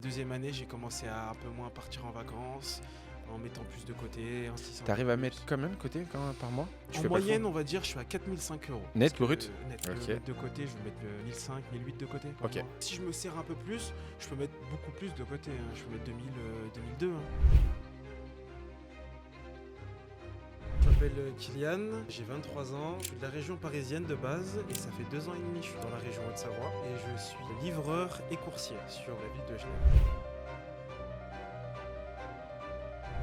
Deuxième année, j'ai commencé à un peu moins partir en vacances, en mettant plus de côté, investissant un T'arrives peu à plus. mettre combien de côté par mois? En moyenne, on va dire, je suis à 4005 euros. Net, Parce que, brut? net, Ok. mettre de côté, je vais mettre 1005, 1008 de côté par Ok. mois. Si je me serre un peu plus, je peux mettre beaucoup plus de côté. Je peux mettre 2000, 2002. Je m'appelle Kylian, j'ai 23 ans, je suis de la région parisienne de base et ça fait 2 ans et demi que je suis dans la région Haute-Savoie et je suis livreur et coursier sur la ville de Genève.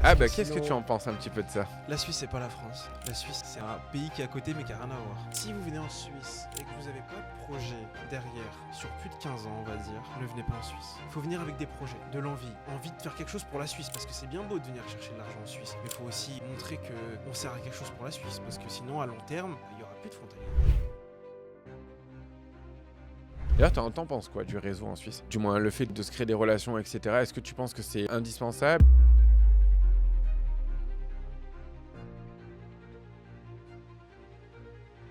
Ah bah qu'est-ce que Sinon, tu en penses un petit peu de ça? La Suisse, c'est pas la France. La Suisse, c'est un pays qui est à côté mais qui a rien à voir. Si vous venez en Suisse et que vous n'avez pas de projet derrière, sur plus de 15 ans, on va dire, ne venez pas en Suisse. Il faut venir avec des projets, de l'envie, envie de faire quelque chose pour la Suisse, parce que c'est bien beau de venir chercher de l'argent en Suisse, mais il faut aussi montrer qu'on sert à quelque chose pour la Suisse, parce que sinon, à long terme, il n'y aura plus de frontaliers. D'ailleurs, t'en penses quoi du réseau en Suisse? Du moins le fait de se créer des relations, etc. Est-ce que tu penses que c'est indispensable?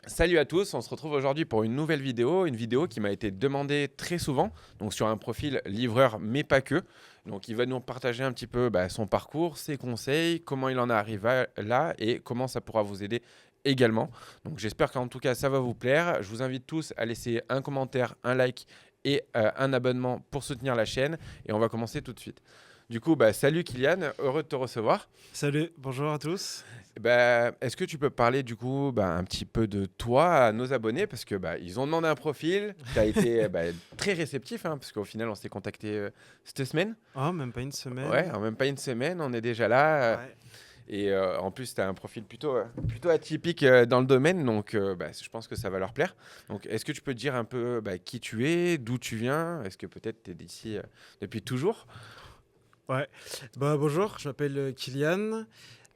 Salut à tous, on se retrouve aujourd'hui pour une nouvelle vidéo, une vidéo qui m'a été demandée très souvent, donc sur un profil livreur mais pas que. Donc il va nous partager un petit peu son parcours, ses conseils, comment il en est arrivé là et comment ça pourra vous aider également. Donc j'espère qu'en tout cas ça va vous plaire. Je vous invite tous à laisser un commentaire, un like et un abonnement pour soutenir la chaîne et on va commencer tout de suite. Du coup, salut Kylian, heureux de te recevoir. Salut, bonjour à tous. Est-ce que tu peux parler du coup un petit peu de toi à nos abonnés parce que ils ont demandé un profil, tu as été très réceptif parce qu'au final on s'est contacté cette semaine. Oh, même pas une semaine. Ouais, en même pas une semaine, on est déjà là. Ouais. Et en plus, tu as un profil plutôt atypique dans le domaine, donc je pense que ça va leur plaire. Donc, est-ce que tu peux dire un peu qui tu es, d'où tu viens? Est-ce que peut-être tu es d'ici depuis toujours? Ouais. Bonjour, je m'appelle Kylian,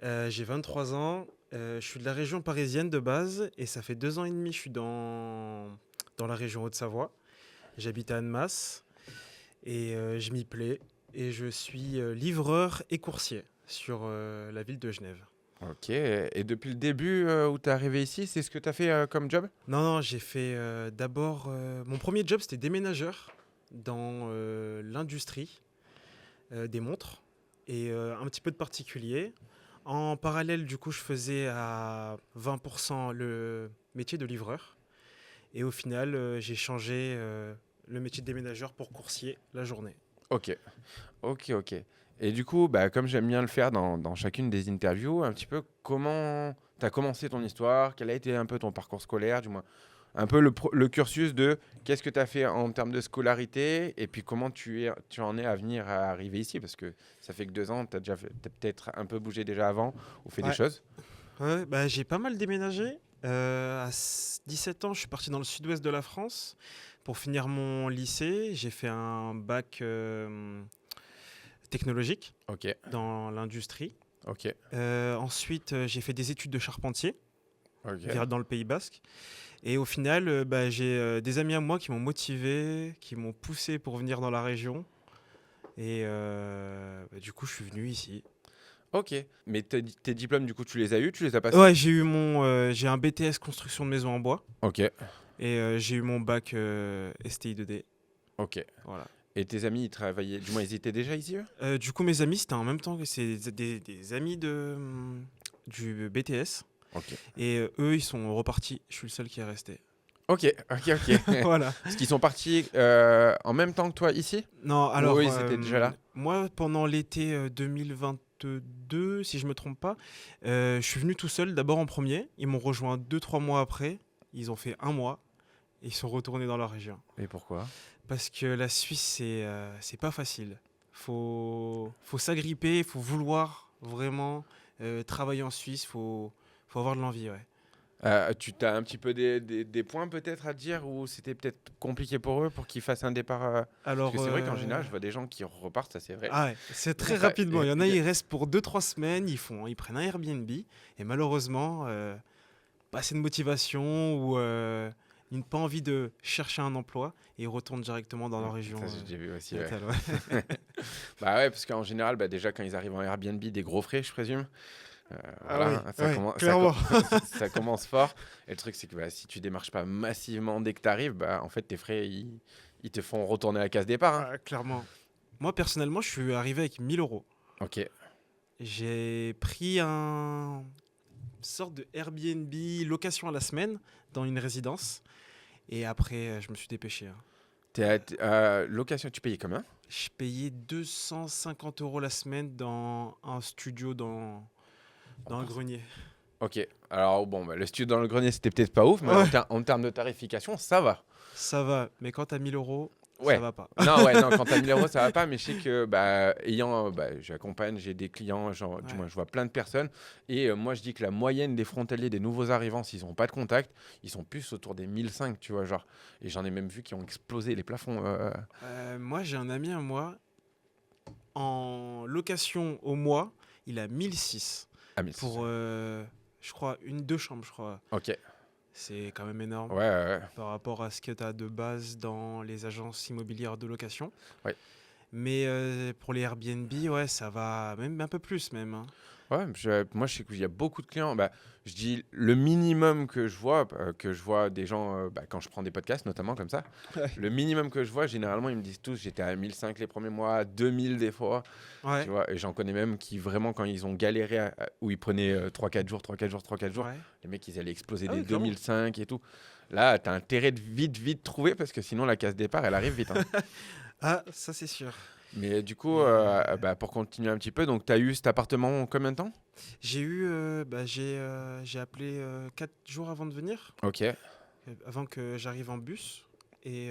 j'ai 23 ans, je suis de la région parisienne de base et ça fait 2 ans et demi que je suis dans la région Haute-Savoie. J'habite à Annemasse et je m'y plais et je suis livreur et coursier sur la ville de Genève. Ok, et depuis le début où tu es arrivé ici, c'est ce que tu as fait comme job? Non, j'ai fait d'abord... mon premier job, c'était déménageur dans l'industrie des montres et un petit peu de particulier. En parallèle, du coup, je faisais à 20% le métier de livreur. Et au final, j'ai changé le métier de déménageur pour coursier la journée. Ok. Et du coup, comme j'aime bien le faire dans chacune des interviews, un petit peu comment tu as commencé ton histoire, quel a été un peu ton parcours scolaire, du moins un peu le cursus de qu'est-ce que tu as fait en termes de scolarité et puis comment tu en es à venir à arriver ici parce que ça fait que 2 ans, t'as peut-être un peu bougé déjà avant ou fait des Ouais. choses. Ouais, j'ai pas mal déménagé. À 17 ans, je suis parti dans le sud-ouest de la France pour finir mon lycée. J'ai fait un bac technologique Ok. dans l'industrie. Ok. Ensuite, j'ai fait des études de charpentier Ok. dans le Pays Basque. Et au final, j'ai des amis à moi qui m'ont motivé, qui m'ont poussé pour venir dans la région. Et du coup, je suis venu ici. Ok. Mais tes diplômes, du coup, tu les as eus, tu les as passés? Ouais, j'ai un BTS construction de maison en bois. Ok. Et j'ai eu mon bac STI 2D. Ok. Voilà. Et tes amis, ils travaillaient, du moins, ils étaient déjà ici, eux? Du coup, mes amis, c'était en même temps que c'est des amis du BTS. Ok. Et eux, ils sont repartis. Je suis le seul qui est resté. Ok. Voilà. Parce qu'ils sont partis en même temps que toi ici? Non, Ou alors, eux, ils étaient déjà là? moi, pendant l'été 2022, si je me trompe pas, je suis venu tout seul, d'abord en premier. Ils m'ont rejoint 2-3 mois après. Ils ont fait 1 mois. Et ils sont retournés dans leur région. Et pourquoi? Parce que la Suisse, c'est pas facile. Faut s'agripper, faut vouloir vraiment travailler en Suisse. Faut avoir de l'envie, ouais. Tu as un petit peu des points peut-être à dire où c'était peut-être compliqué pour eux pour qu'ils fassent un départ Alors, parce que c'est vrai qu'en général, je vois des gens qui repartent, ça c'est vrai. ah ouais, c'est très Ouais, rapidement. Il y en a, et- ils restent pour 2-3 semaines, ils prennent un Airbnb. Et malheureusement, pas assez de motivation ou ils n'ont pas envie de chercher un emploi et ils retournent directement dans leur région Ça, j'ai déjà vu aussi. Ouais. natale. Ouais. Ouais, parce qu'en général, déjà quand ils arrivent en Airbnb, des gros frais, je présume. Ah oui, ouais, Commence, clairement. ça commence fort. Et le truc, c'est que si tu démarches pas massivement dès que tu arrives, en fait, tes frais, ils te font retourner à la case départ. Hein. Clairement. Moi, personnellement, je suis arrivé avec 1000 euros. Ok. J'ai pris un sorte de Airbnb location à la semaine dans une résidence. Et après, je me suis dépêché, hein. Location, tu payais combien? Je payais 250 euros la semaine dans un studio dans un grenier. Ok. Alors, bon, bah, le studio dans le grenier, c'était peut-être pas ouf, mais Ouais. en termes de tarification, ça va. Ça va, mais quand t'as 1000 euros, ça Ouais. va pas. Non, ouais, non, quand t'as 1000 euros, ça va pas, mais je sais que, j'accompagne, j'ai des clients, genre, du Ouais. moins, je vois plein de personnes, et moi, je dis que la moyenne des frontaliers, des nouveaux arrivants, s'ils n'ont pas de contact, ils sont plus autour des 1005, tu vois, genre, et j'en ai même vu qui ont explosé les plafonds. Moi, j'ai un ami à moi, en location au mois, il a 1006 à 1000. pour, je crois, deux chambres, je crois. Ok. C'est quand même énorme Ouais, ouais, ouais. par rapport à ce que tu as de base dans les agences immobilières de location. Ouais. Mais pour les Airbnb, ouais, ça va même un peu plus même, hein. Ouais, moi je sais qu'il y a beaucoup de clients. Bah, je dis le minimum que je vois des gens quand je prends des podcasts notamment comme ça. Ouais. Le minimum que je vois, généralement, ils me disent tous j'étais à 1005 les premiers mois, 2000 des fois. Ouais. Tu vois, et j'en connais même qui vraiment, quand ils ont galéré, où ils prenaient 3-4 jours, 3-4 jours, 3-4 jours, Ouais. les mecs ils allaient exploser Ah des oui, clairement. 2005 et tout. Là, t'as intérêt de vite trouver parce que sinon la case départ elle arrive vite, hein. Ah, ça c'est sûr. Mais du coup, Mais pour continuer un petit peu, donc tu as eu cet appartement en combien de temps? j'ai eu, j'ai appelé 4 jours avant de venir, Ok, avant que j'arrive en bus. Et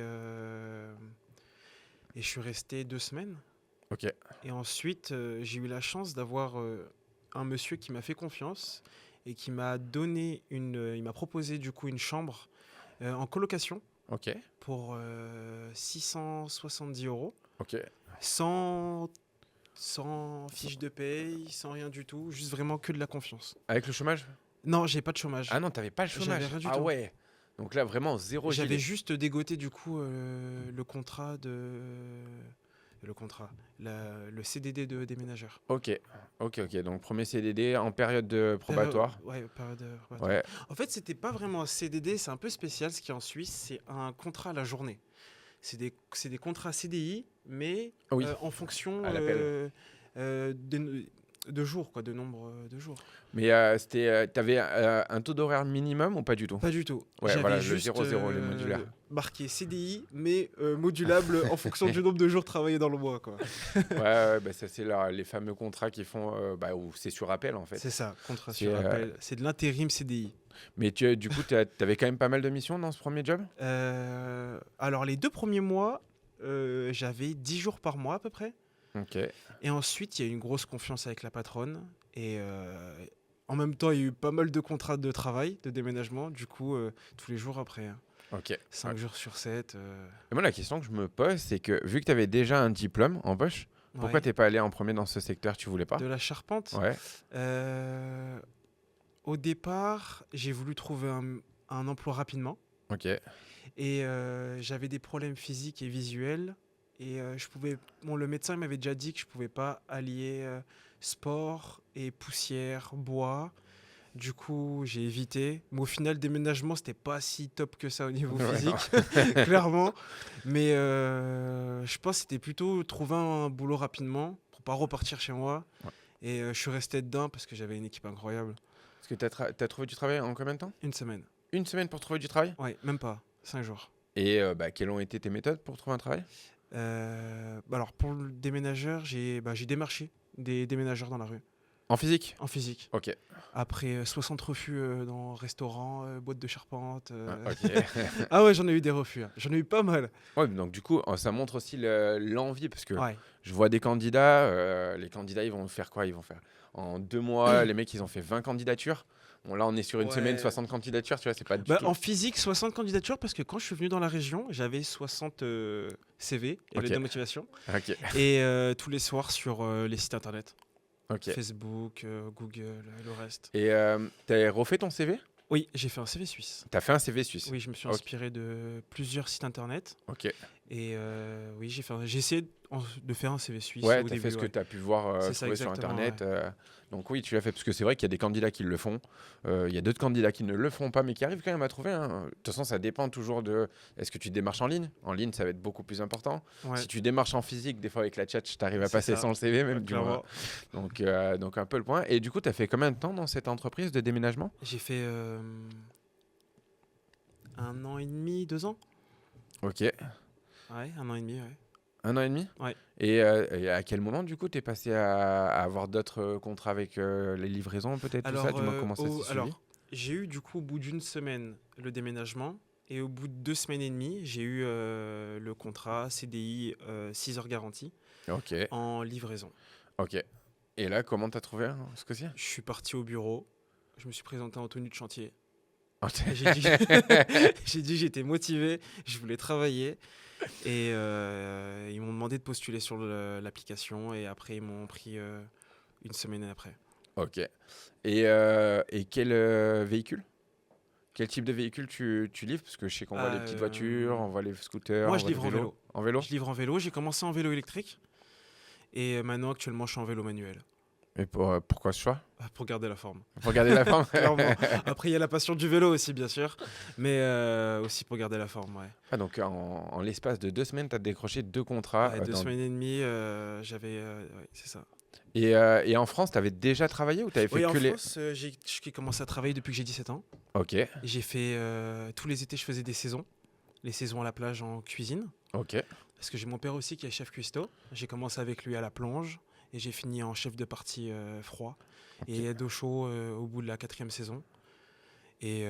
je suis resté 2 semaines. ok. Et ensuite, j'ai eu la chance d'avoir un monsieur qui m'a fait confiance et qui m'a donné il m'a proposé du coup une chambre en colocation Ok, pour 670 euros, ok. sans, sans fiche de paye, sans rien du tout, juste vraiment que de la confiance. Avec le chômage? Non, j'ai pas de chômage. Ah non, t'avais pas le J'avais chômage. rien du Ah tout. ouais. Donc là, vraiment, zéro J'avais gilet. juste dégoté du coup le contrat le contrat, le CDD de déménageur. Ok, ok, ok. Donc premier CDD en période de probatoire. Ouais, période probatoire. Ouais, En fait, c'était pas vraiment un CDD, c'est un peu spécial ce qui est en Suisse, c'est un contrat à la journée. C'est des contrats CDI, mais oui, en fonction à l'appel. de jours, quoi, de nombre de jours. Mais t'avais un taux d'horaire minimum ou pas du tout? Pas du tout. Ouais, J'avais voilà, le juste 0-0, les modulaires. marqué CDI, mais modulable en fonction du nombre de jours travaillés dans le mois, quoi. Ouais, bah, ça c'est les fameux contrats qui font, où c'est sur appel en fait. C'est ça, contrat C'est, sur appel. C'est de l'intérim CDI. Mais du coup, t'avais quand même pas mal de missions dans ce premier job? Alors, les 2 premiers mois, j'avais 10 jours par mois à peu près. Ok, Et ensuite, il y a eu une grosse confiance avec la patronne. Et en même temps, il y a eu pas mal de contrats de travail, de déménagement. Du coup, tous les jours après, hein. ok. 5 jours sur 7. Et moi, la question que je me pose, c'est que vu que tu avais déjà un diplôme en poche, pourquoi Ouais. t'es pas allé en premier dans ce secteur? Tu voulais pas? De la charpente. Ouais, Euh, Au départ, j'ai voulu trouver un emploi rapidement. ok, Et j'avais des problèmes physiques et visuels. Et le médecin m'avait déjà dit que je pouvais pas allier sport et poussière, bois. Du coup, j'ai évité. Mais au final, déménagement, c'était pas si top que ça au niveau Ouais, non. physique, clairement. Mais je pense que c'était plutôt trouver un boulot rapidement pour pas repartir chez moi. Ouais. Et je suis resté dedans parce que j'avais une équipe incroyable. Parce que t'as trouvé du travail en combien de temps? Une semaine. Une semaine pour trouver du travail? Ouais, même pas. 5 jours. Et quelles ont été tes méthodes pour trouver un travail? Alors, pour le déménageur, j'ai démarché des déménageurs dans la rue, En physique? en physique. Ok. Après 60 refus dans restaurants, boîtes de charpente. Ah, ok. Ah ouais, j'en ai eu des refus, hein. J'en ai eu pas mal. Ouais, donc du coup, ça montre aussi l'envie parce que Ouais. je vois des candidats, les candidats ils vont faire quoi? Ils vont faire en 2 mois, les mecs ils ont fait 20 candidatures. Bon là on est sur une semaine, Ouais. 60 candidatures, tu vois, c'est pas du tout. En physique, 60 candidatures parce que quand je suis venu dans la région, j'avais 60 CV et Ok. lettres de motivation. Ok, Et tous les soirs sur les sites internet, ok. Facebook, Google, le reste. Et t'as refait ton CV? Oui, j'ai fait un CV suisse. T'as fait un CV suisse? Oui, je me suis Ok. inspiré de plusieurs sites internet. Ok. Et oui, j'ai essayé de faire un CV suisse Ouais, au tu as fait début. ce que Ouais. tu as pu voir, C'est ça, trouver sur exactement. Internet. Ouais. Donc oui, tu l'as fait, parce que c'est vrai qu'il y a des candidats qui le font. Il y a d'autres candidats qui ne le font pas, mais qui arrivent quand même à trouver, hein. De toute façon, ça dépend toujours de... Est-ce que tu démarches en ligne? En ligne, ça va être beaucoup plus important. Ouais, Si tu démarches en physique, des fois avec la chat, tu arrives à c'est passer ça. sans le CV, Ouais, même du moins. clairement. Donc un peu le point. Et du coup, tu as fait combien de temps dans cette entreprise de déménagement? J'ai fait 1 an et demi, 2 ans. Ok. Ouais, 1 an et demi, ouais. 1 an et demi? Ouais. Et à quel moment, du coup, tu es passé à avoir d'autres contrats avec les livraisons, peut-être, tout ça? Alors, Dis-moi comment ça s'est suivi. j'ai eu du coup au bout d'une semaine le déménagement et au bout de 2 semaines et demie, j'ai eu le contrat CDI 6 heures garantie Ok, en livraison. ok. Et là, comment t'as trouvé ce coup-ci? Je suis parti au bureau, je me suis présenté en tenue de chantier. Ok. Et j'ai dit que j'étais motivé, je voulais travailler. Et ils m'ont demandé de postuler sur l'application et après ils m'ont pris une semaine après. Ok. Et quel véhicule? Quel type de véhicule tu livres? Parce que je sais qu'on voit les petites voitures, on voit les scooters, Moi on je voit les livre en vélos. vélo. En vélo? Je livre en vélo, j'ai commencé en vélo électrique et maintenant actuellement je suis en vélo manuel. Et pourquoi ce choix? Pour garder la forme. Pour garder la forme? Clairement. Après il y a la passion du vélo aussi bien sûr, mais aussi pour garder la forme, ouais. Ah, donc en l'espace de 2 semaines, tu as décroché 2 contrats. Ouais, 2 semaines et demie, j'avais... ouais, c'est ça. Et en France, tu avais déjà travaillé ou tu avais fait Oui, en que les... France, j'ai commencé à travailler depuis que j'ai 17 ans. Ok, J'ai fait... tous les étés, je faisais des saisons. Les saisons à la plage en cuisine. ok. Parce que j'ai mon père aussi qui est chef cuistot. J'ai commencé avec lui à la plonge. Et j'ai fini en chef de partie froid. Ok. Et aide au chaud au bout de la 4e saison. Et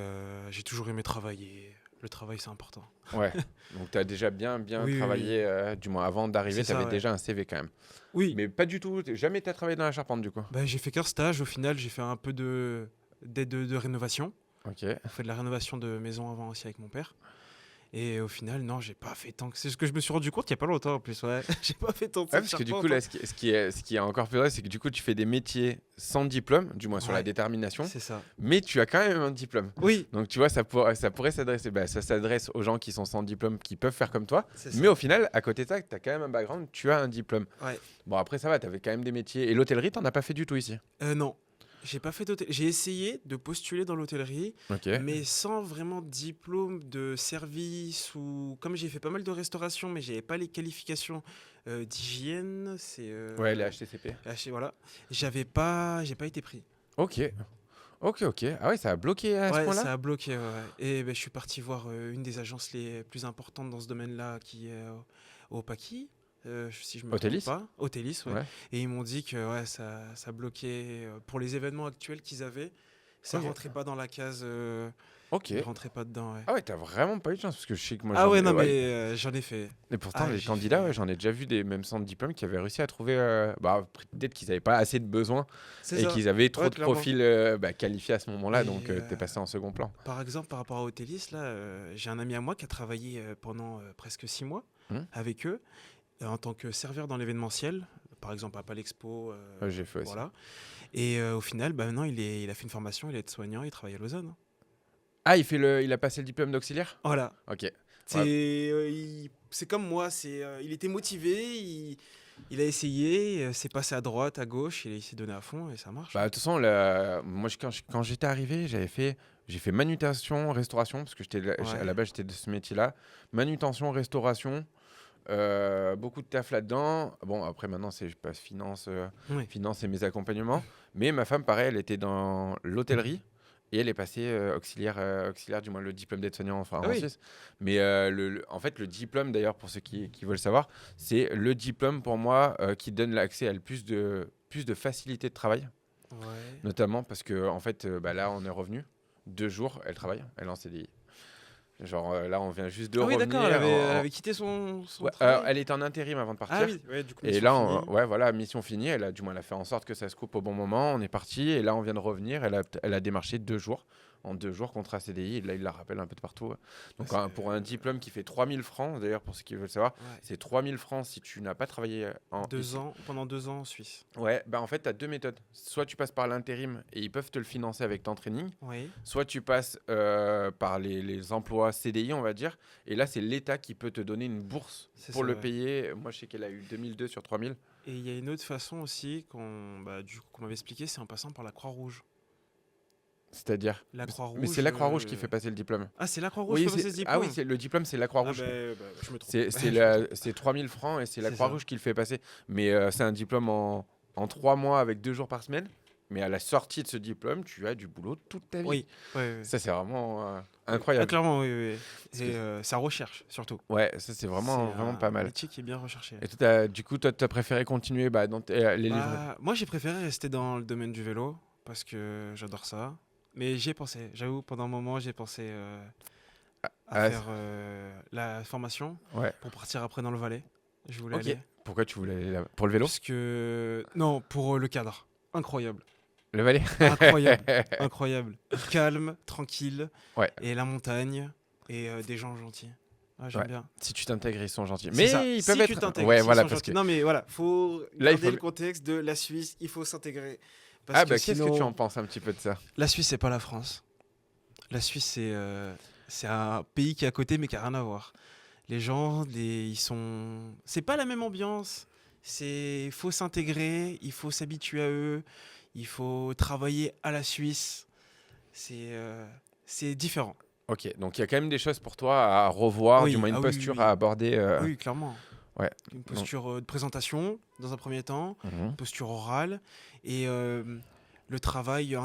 j'ai toujours aimé travailler. Le travail, c'est important. Ouais, donc tu as déjà bien Oui, oui, travaillé, du moins avant d'arriver, c'est tu ça, avais ouais. déjà un CV quand même. Oui, Mais pas du tout, jamais tu as travaillé dans la charpente du coup. bah, j'ai fait qu'un stage. Au final, j'ai fait un peu d'aide de rénovation. Ok. On fait de la rénovation de maison avant aussi avec mon père. Et au final, non, j'ai pas fait tant que... C'est ce que je me suis rendu compte il y a pas longtemps en plus, ouais. J'ai pas fait tant de Ouais, parce que du coup, là, ce qui est encore plus vrai, c'est que du coup, tu fais des métiers sans diplôme, du moins sur la Ouais, détermination, c'est ça. mais tu as quand même un diplôme. Oui, Donc tu vois, ça pourrait s'adresser, ça s'adresse aux gens qui sont sans diplôme, qui peuvent faire comme toi. c'est ça. Mais au final, à côté de ça, tu as quand même un background, tu as un diplôme. Ouais. Bon, après, ça va, tu avais quand même des métiers. Et l'hôtellerie, t'en as pas fait du tout ici. Non, j'ai pas fait d'hôtel. J'ai essayé de postuler dans l'hôtellerie, Ok. mais sans vraiment de diplôme de service ou comme j'ai fait pas mal de restauration, mais j'avais pas les qualifications d'hygiène, c'est Ouais, les HTCP. voilà. J'ai pas été pris. Ok. Ok, ok. Ah ouais, ça a bloqué à ce Ouais, point-là? ça a bloqué. Ouais, ouais. Et ben, je suis parti voir une des agences les plus importantes dans ce domaine-là, qui est au Paki, si je me trompe Hotelis? pas. Hotelis, ouais. Ouais. Et ils m'ont dit que ouais, ça bloquait pour les événements actuels qu'ils avaient. Ça Ok. rentrait pas dans la case. Ok. Il rentrait pas dedans, ouais. Ah ouais, t'as vraiment pas eu de chance, parce que je sais que moi, Ah ouais, non, ouais. mais j'en ai fait. Et pourtant, Ah, les j'ai candidats, fait- ouais, j'en ai déjà vu des mêmes sans diplôme qui avaient réussi à trouver. Peut-être qu'ils n'avaient pas assez de besoins C'est et ça. qu'ils avaient trop Ouais, de clairement. profils qualifiés à ce moment-là, Mais, donc t'es passé en second plan. par exemple, par rapport à Hotelis, là, j'ai un ami à moi qui a travaillé pendant presque 6 mois Hmm. avec eux en tant que serveur dans l'événementiel, par exemple à Palexpo. Ouais, j'ai fait aussi. Voilà. Et au final, bah, maintenant, il a fait une formation, il est aide-soignant, il travaille à Lausanne. Ah, il a passé le diplôme d'auxiliaire? Voilà. Ok. C'est c'est comme moi, il était motivé, il a essayé, c'est passé à droite, à gauche, il s'est donné à fond et ça marche. Bah, de toute façon, moi, quand j'étais arrivé, j'ai fait manutention, restauration, parce que à la base, j'étais de ce métier-là. Manutention, restauration, beaucoup de taf là-dedans. Bon, après, maintenant, je passe Oui. finance et mes accompagnements. Mais ma femme, pareil, elle était dans l'hôtellerie. Et elle est passée auxiliaire, du moins le diplôme d'aide-soignant enfin, Ah en oui. Suisse. Mais en fait, le diplôme, d'ailleurs, pour ceux qui veulent savoir, c'est le diplôme pour moi qui donne l'accès à plus de facilité de travail. Ouais. Notamment parce que en fait, là, on est revenu. 2 jours, elle travaille, elle est en CDI. Genre là, on vient juste de Ah oui, revenir. d'accord, elle avait quitté son Ouais, travail. elle était en intérim avant de partir. Ah oui, ouais, du coup, Et mission là, finie. ouais, voilà, mission finie. Elle a fait en sorte que ça se coupe au bon moment. On est parti. Et là, on vient de revenir. Elle a démarché 2 jours en 2 jours, contrat CDI. Et là, il la rappelle un peu de partout. Donc, Ouais, pour un diplôme qui fait 3000 francs, d'ailleurs, pour ceux qui veulent savoir, ouais. c'est 3000 francs si tu n'as pas travaillé ici. Pendant 2 ans en Suisse. Ouais, bah en fait, tu as 2 méthodes. Soit tu passes par l'intérim et ils peuvent te le financer avec ton training, Oui, soit tu passes par les emplois CDI, on va dire. Et là, c'est l'État qui peut te donner une bourse c'est pour ça. le Ouais. payer. Moi, je sais qu'elle a eu 2002 sur 3000. Et il y a une autre façon aussi qu'on m'avait expliqué, c'est en passant par la Croix-Rouge. C'est-à-dire. La Mais Croix-Rouge. c'est la Croix-Rouge qui fait passer le diplôme. Ah, c'est la Croix-Rouge qui Oui, fait passer ce ah oui, diplôme. le diplôme, c'est la Ah Croix-Rouge. je me trompe. C'est Je me trompe. c'est 3000 francs et c'est la C'est ça. Croix-Rouge qui le fait passer. Mais c'est un diplôme en 3 mois avec 2 jours par semaine. Mais à la sortie de ce diplôme, tu as du boulot toute ta vie. Oui, ouais. Ça, c'est vraiment Ah, incroyable. clairement, oui. Parce Et ça recherche, surtout. Ouais, ça, c'est vraiment, C'est vraiment pas un mal. métier qui est bien recherché. Et du coup, toi, tu as préféré continuer dans les livres. Moi, j'ai préféré rester dans le domaine du vélo parce que j'adore ça. Mais j'y ai pensé. J'avoue, pendant un moment, j'ai pensé à Ah, faire la formation ouais. pour partir après dans le Valais. Je voulais Ok. aller. Pourquoi tu voulais aller là pour le vélo? Parce que... Non, pour le cadre. Incroyable. Le Valais? Incroyable. Incroyable. Calme, tranquille. Ouais. Et la montagne. Et des gens gentils. Ah, j'aime Ouais. bien. Si tu t'intègres, ils sont gentils. C'est Mais ça. ils Si peuvent tu être. t'intègres, Ouais, s'ils voilà, sont parce gentils. que. Non, mais voilà, faut Là, il garder faut. le contexte de la Suisse. Il faut s'intégrer. Parce que Qu'est-ce que tu sinon, en penses un petit peu de ça? la Suisse, c'est pas la France. La Suisse, c'est un pays qui est à côté, mais qui a rien à voir. Les gens, ils sont... C'est pas la même ambiance. Il faut s'intégrer, il faut s'habituer à eux, il faut travailler à la Suisse. C'est différent. Ok, donc il y a quand même des choses pour toi à revoir, Oui, du moins une ah oui, posture oui. à aborder. Oui, clairement. Ouais. Une posture de présentation, dans un premier temps, Mhm. une posture orale, et un travail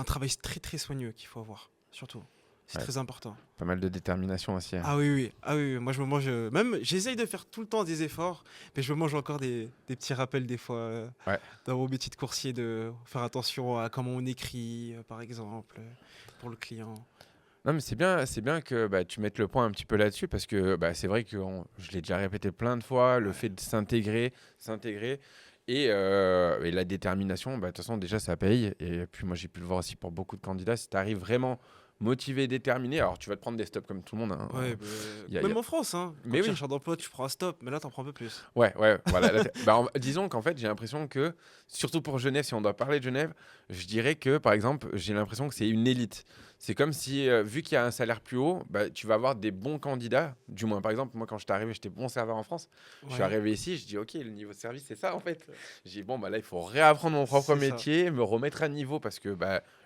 très très soigneux qu'il faut avoir, surtout. C'est Ouais. très important. Pas mal de détermination aussi. Ah oui. Moi, je me mange. Même, j'essaye de faire tout le temps des efforts, mais je me mange encore des petits rappels des fois Ouais. dans mon métier de coursier de faire attention à comment on écrit, par exemple, pour le client. Non, mais c'est bien que tu mettes le point un petit peu là-dessus parce que c'est vrai que je l'ai déjà répété plein de fois, le fait de s'intégrer et la détermination, de toute façon, déjà, ça paye. Et puis, moi, j'ai pu le voir aussi pour beaucoup de candidats. Si tu arrives vraiment motivé, déterminé, alors tu vas te prendre des stops comme tout le monde. Hein. Ouais, même en France, hein, quand Mais tu oui. cherches un emploi, tu prends un stop, mais là, t'en prends un peu plus. Ouais, voilà. Disons qu'en fait, j'ai l'impression que, surtout pour Genève, si on doit parler de Genève, je dirais que, par exemple, j'ai l'impression que c'est une élite. C'est comme si, vu qu'il y a un salaire plus haut, tu vas avoir des bons candidats. Du moins, par exemple, moi, quand je suis arrivé, j'étais bon serveur en France. Je suis Ouais. arrivé ici, je dis, OK, le niveau de service, c'est ça, en fait. J'ai dit, bon, là, il faut réapprendre mon propre C'est ça. métier, me remettre à niveau, parce que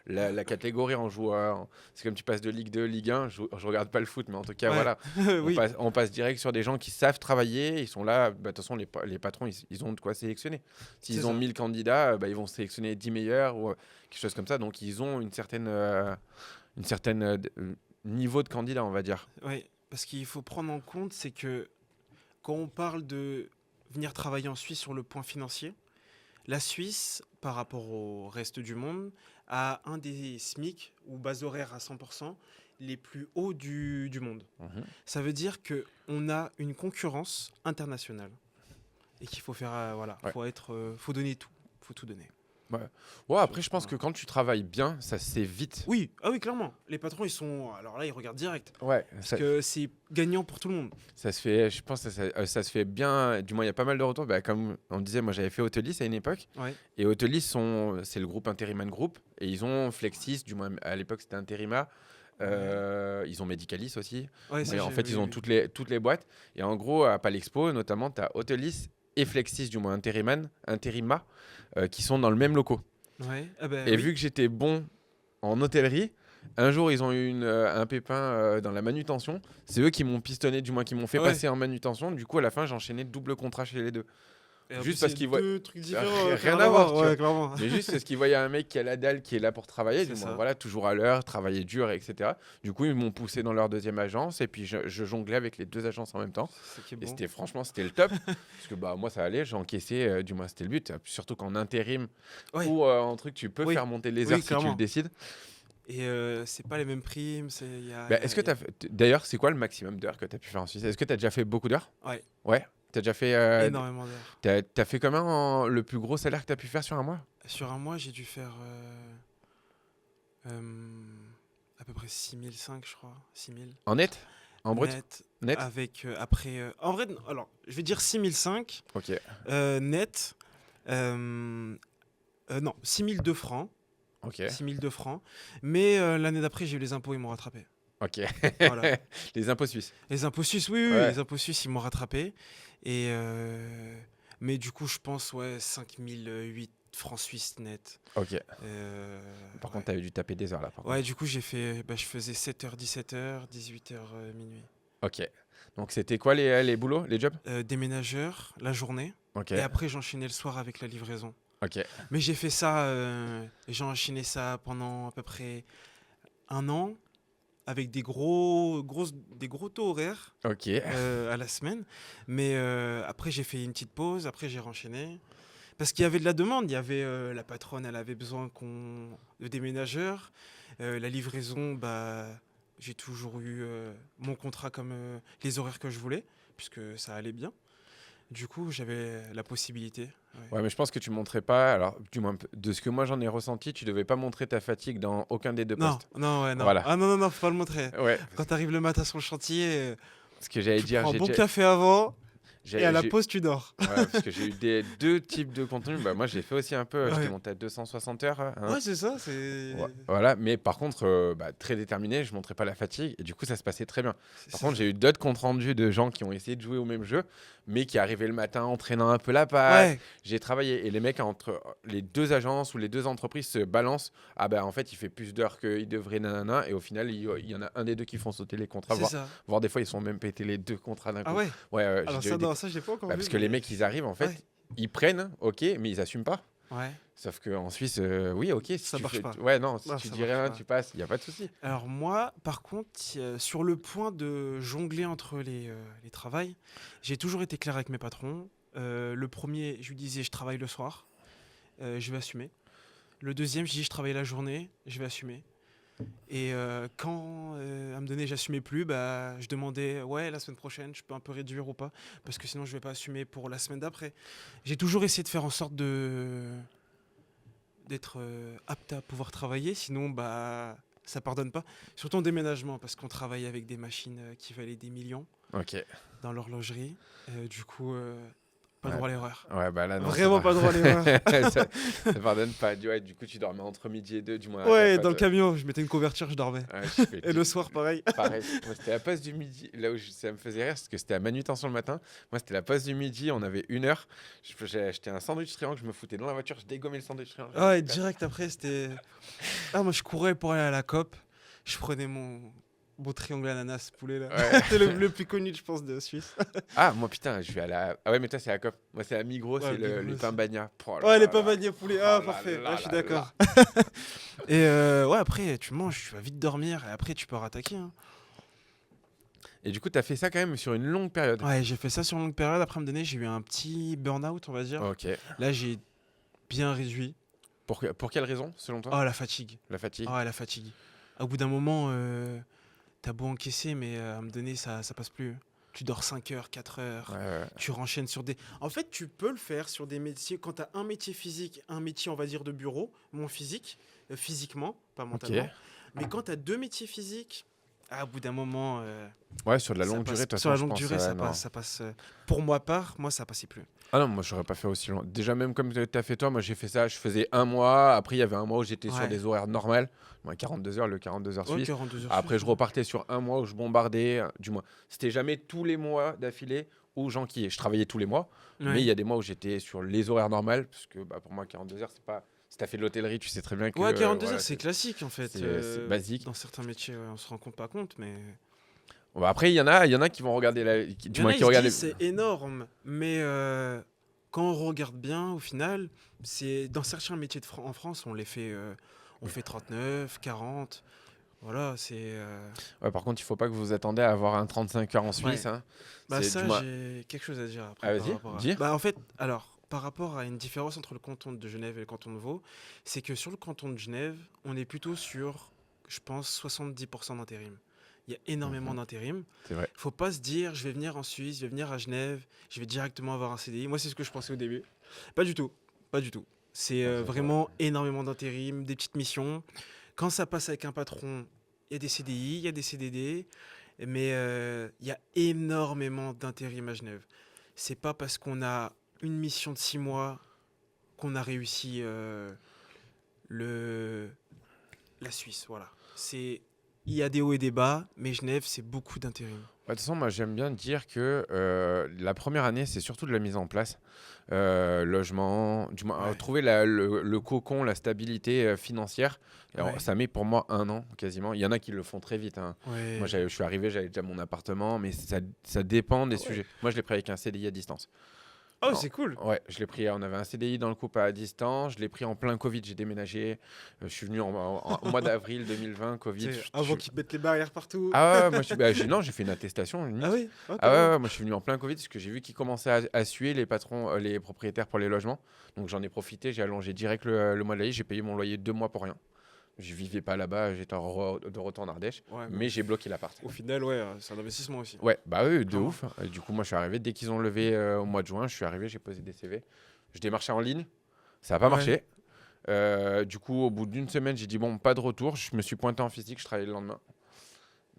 la catégorie en joueur, c'est comme tu passes de Ligue 2, Ligue 1. Je regarde pas le foot, mais en tout cas, Ouais. voilà. Oui. On passe direct sur des gens qui savent travailler. Ils sont là. De toute façon, les patrons, ils ont de quoi sélectionner. C'est S'ils ont ça. 1000 candidats, ils vont sélectionner 10 meilleurs ou quelque chose comme ça. Donc, ils ont une certaine niveau de candidat, on va dire. Oui, parce qu'il faut prendre en compte, c'est que quand on parle de venir travailler en Suisse sur le point financier, la Suisse, par rapport au reste du monde, a un des SMIC, ou base horaire à 100%, les plus hauts du monde. Mhm. Ça veut dire qu'on a une concurrence internationale. Et qu'il faut faire, Ouais. faut donner tout. Faut tout donner. Ouais, après, je pense que quand tu travailles bien, ça se fait vite. Oui, clairement. Les patrons, alors là, ils regardent direct. Ouais, Parce que c'est gagnant pour tout le monde. ça se fait, je pense que ça se fait bien. Du moins, il y a pas mal de retours. Comme on disait, moi, j'avais fait Autolis à une époque. Ouais. Et Autolis, c'est le groupe Interiman Group. Et ils ont Flexis, du moins, à l'époque, c'était Interima. Ils ont Medicalis aussi. Ouais, ça, En j'ai- fait, oui, ils ont oui. toutes les boîtes. Et en gros, à Palexpo, notamment, tu as Autolis et Flexis, du moins Interima, qui sont dans le même locaux. Ouais. Et Oui. vu que j'étais bon en hôtellerie, un jour, ils ont eu un pépin dans la manutention. C'est eux qui m'ont pistonné, du moins qui m'ont fait Ouais. passer en manutention. Du coup, à la fin, j'enchaînais double contrat chez les deux. Et en Juste plus, parce c'est qu'ils voient- deux trucs différents. Rien à voir, tu vois. Ouais, clairement. Mais juste parce qu'ils voyaient un mec qui a la dalle, qui est là pour travailler, C'est du moins, ça. voilà, toujours à l'heure, travailler dur, etc. Du coup, ils m'ont poussé dans leur deuxième agence et puis je jonglais avec les deux agences en même temps. C'est qui est Et bon. franchement, c'était le top. Parce que moi, ça allait, j'encaissais, du moins, c'était le but. Surtout qu'en intérim Ouais. ou en truc, tu peux Oui. faire monter les Oui, heures si tu clairement. le décides. Et c'est pas les mêmes primes. Est-ce que d'ailleurs, c'est quoi le maximum d'heures que tu as pu faire en Suisse? Est-ce que tu as déjà fait beaucoup d'heures? Ouais. Ouais. Tu as déjà fait. Énormément d'heures. T'as fait comment le plus gros salaire que tu as pu faire sur un mois? Sur un mois, j'ai dû faire à peu près 6005, je crois. 6000 En net? En brut? net. Net? Avec après. En vrai, alors, je vais dire 6005 Ok. net. Non, 6002 francs. Ok. 6002 francs. Mais l'année d'après, j'ai eu les impôts, ils m'ont rattrapé. Ok. Voilà. Les impôts suisses. Les impôts suisses, oui, oui, oui, Ouais. les impôts suisses, ils m'ont rattrapé. Et mais du coup, je pense, ouais, 5008 francs suisses net. Ok. Par Ouais. contre, t'avais dû taper des heures là, par Ouais, contre. du coup, je faisais 7h, 17h, 18h, minuit. Ok. Donc, c'était quoi les boulots, les jobs? Déménageur, la journée. Ok. Et après, j'enchaînais le soir avec la livraison. Ok. Mais j'ai enchaîné ça pendant à peu près un an, avec des gros taux horaires Ok. à la semaine. Mais après, j'ai fait une petite pause, après, j'ai renchaîné. Parce qu'il y avait de la demande, il y avait la patronne, elle avait besoin de déménageurs. La livraison, bah, j'ai toujours eu mon contrat comme les horaires que je voulais, puisque ça allait bien. Du coup, j'avais la possibilité. Ouais. Ouais, mais je pense que tu montrais pas. Alors, du moins, de ce que moi j'en ai ressenti, tu devais pas montrer ta fatigue dans aucun des deux Non, postes. non, ouais, non. Voilà. Ah non, non, non, faut pas le montrer. Ouais. Quand tu arrives le matin sur le chantier, Ce que j'allais tu dire, prends un bon café avant et à la j'ai- pause, tu dors. ouais, parce que j'ai eu deux types de contenus. Bah, moi, j'ai fait aussi un peu. J'étais Ouais, monté à 260 heures, hein. ouais, c'est ça, c'est Voilà, mais par contre, bah, très déterminé, je montrais pas la fatigue et du coup, ça se passait très bien. Par c'est contre, ça. j'ai eu d'autres comptes rendus de gens qui ont essayé de jouer au même jeu, mais qui arrivaient le matin en traînant un peu la patte. Ouais, J'ai travaillé et les mecs entre les deux agences ou les deux entreprises se balancent. Ah ben en fait, il fait plus d'heures qu'il devrait, nanana, et au final, il y en a un des deux qui font sauter les contrats, c'est ça. voire des fois, ils sont même pété les deux contrats d'un Ah coup. ouais. Ouais, j'ai Alors déjà ça, eu des. non, ça, je l'ai pas encore Bah, vu, parce que les mais mecs, ils arrivent, en fait, ouais, ils prennent, ok, mais ils assument pas. ouais, Sauf qu'en Suisse, oui, ok, si ça tu marche fais. pas. Ouais, non, si Non, tu ça dis marche rien, pas. tu passes, il n'y a pas de souci. Alors moi, par contre, sur le point de jongler entre les travails, j'ai toujours été clair avec mes patrons. Le premier, je lui disais, je travaille le soir, je vais assumer. Le deuxième, je dis, je travaille la journée, je vais assumer. Et quand à me donner, j'assumais plus, bah, je demandais, ouais, la semaine prochaine, je peux un peu réduire ou pas, parce que sinon, je vais pas assumer pour la semaine d'après. J'ai toujours essayé de faire en sorte d'être apte à pouvoir travailler, sinon, bah, ça pardonne pas. Surtout en déménagement, parce qu'on travaille avec des machines qui valaient des millions Ok. dans l'horlogerie. Du coup, pas Ouais, droit à l'erreur. ouais, bah là, non, ça Vraiment va. pas droit à l'erreur. Ça pardonne pas. Ouais, du coup, tu dormais entre midi et deux, du moins. Ouais, dans le camion, je mettais une couverture, je dormais. Ouais, je fais Et le soir, pareil. pareil. Moi, c'était la pause du midi. Là où ça me faisait rire, parce que c'était à manutention le matin. Moi, c'était la pause du midi. On avait 1 heure. J'ai acheté un sandwich triangle. Je me foutais dans la voiture. Je dégommais le sandwich triangle. Ah ouais, direct après, c'était. Ah, moi, je courais pour aller à la COP. Je prenais mon beau triangle ananas poulet là. Ouais. C'est le plus connu, je pense, de Suisse. Ah, moi, putain, je vais à la. Ah ouais, mais toi, c'est la COP. Moi, c'est à Migros. Ouais, C'est Migros les aussi. pains bagna. Oh là Ouais, les là là. pavaniers poulet. Oh Ah, là parfait. là Ah, je suis là d'accord. là. Et ouais, après, tu manges, tu vas vite dormir. Et après, tu peux rattaquer, hein. Et du coup, t'as fait ça quand même sur une longue période. Ouais, j'ai fait ça sur une longue période. Après, à me donner, j'ai eu un petit burn-out, on va dire. Ok. Là, j'ai bien réduit. Pour quelle raison, selon toi? Oh, la fatigue. La fatigue? Oh, la fatigue. Au bout d'un moment, t'as beau encaisser, mais à me donner, ça passe plus. Tu dors 5 heures, 4 heures. Ouais, ouais. Tu renchaînes sur des. En fait, tu peux le faire sur des métiers. Quand tu as un métier physique, un métier, on va dire, de bureau, mon physique, physiquement, pas Ok. mentalement. Mais quand tu as deux métiers physiques, au bout d'un moment, Ouais, sur de la ça longue passe- durée, de toute sur façon, la je longue pense, durée, ouais, non. ça passe. Moi, ça passait plus. Ah non, moi, j'aurais pas fait aussi long. Déjà, même comme tu as fait toi, moi, j'ai fait ça. Je faisais un mois. Après, il y avait un mois où j'étais sur Ouais. des horaires normales. Moi, 42 heures, le 42 heures Ouais, suisse. 42 heures. Après, je suisse, repartais sur un mois où je bombardais. Du moins, c'était jamais tous les mois d'affilée où j'enquillais. Je travaillais tous les mois. ouais. Mais il y a des mois où j'étais sur les horaires normales. Parce que bah, pour moi, 42 heures, c'est pas. Si t'as fait de l'hôtellerie, tu sais très bien que. Ouais, 42 voilà, heures, c'est classique en fait. c'est basique. Dans certains métiers, ouais, on se rend compte pas compte, mais. Bon, bah, après, il y en a qui vont regarder Il du y en moins a, qui ils se regardent. disent c'est énorme, mais quand on regarde bien, au final, c'est dans certains métiers en France, on fait 39, 40. Voilà, c'est. Ouais, par contre, il faut pas que vous vous attendez à avoir un 35 heures en Suisse. Ouais. Hein. Bah C'est ça, du moins. j'ai quelque chose à dire après Ah, par vas-y, rapport à. dis. Bah en fait, alors par rapport à une différence entre le canton de Genève et le canton de Vaud, c'est que sur le canton de Genève, on est plutôt sur, je pense, 70% d'intérim. Il y a énormément Mhm. d'intérim. C'est vrai. Faut pas se dire, je vais venir en Suisse, je vais venir à Genève, je vais directement avoir un CDI. Moi, c'est ce que je pensais au début. Pas du tout. Pas du tout. C'est Non, c'est vraiment énormément d'intérim, des petites missions. Quand ça passe avec un patron, il y a des CDI, il y a des CDD, mais il y a énormément d'intérim à Genève. C'est pas parce qu'on a une mission de 6 mois qu'on a réussi le, la Suisse. Voilà. Il y a des hauts et des bas, mais Genève, c'est beaucoup d'intérim. De toute façon, moi j'aime bien dire que la première année, c'est surtout de la mise en place. Logement, du moins, Ouais. trouver le cocon, la stabilité financière. Alors, Ouais. ça met pour moi 1 an quasiment. Il y en a qui le font très vite, hein. Ouais. Moi, je suis arrivé, j'avais déjà mon appartement, mais ça dépend des Ah ouais. sujets. Moi, je l'ai pris avec un CDI à distance. Oh, Non. c'est cool. Ouais, je l'ai pris. On avait un CDI dans le couple à distance. Je l'ai pris en plein Covid. J'ai déménagé. Je suis venu au mois d'avril 2020, Covid. C'est avant qu'ils te mettent les barrières partout. Ah ouais, moi, non, j'ai fait une attestation. Limite. Ah oui. Ah ouais, moi je suis venu en plein Covid parce que j'ai vu qu'ils commençaient à suer les patrons, les propriétaires pour les logements. Donc j'en ai profité, j'ai allongé direct le mois de l'année, j'ai payé mon loyer 2 mois pour rien. Je vivais pas là-bas, j'étais de retour en Ardèche, Ouais, mais j'ai bloqué l'appart. au final, ouais, c'est un investissement aussi. Ouais, bah oui, de Clairement. ouf. Et du coup, moi je suis arrivé, dès qu'ils ont levé au mois de juin, je suis arrivé, j'ai posé des CV. Je démarchais en ligne, ça n'a pas Ouais. marché. Du coup, au bout d'une semaine, j'ai dit bon, pas de retour. Je me suis pointé en physique, je travaillais le lendemain.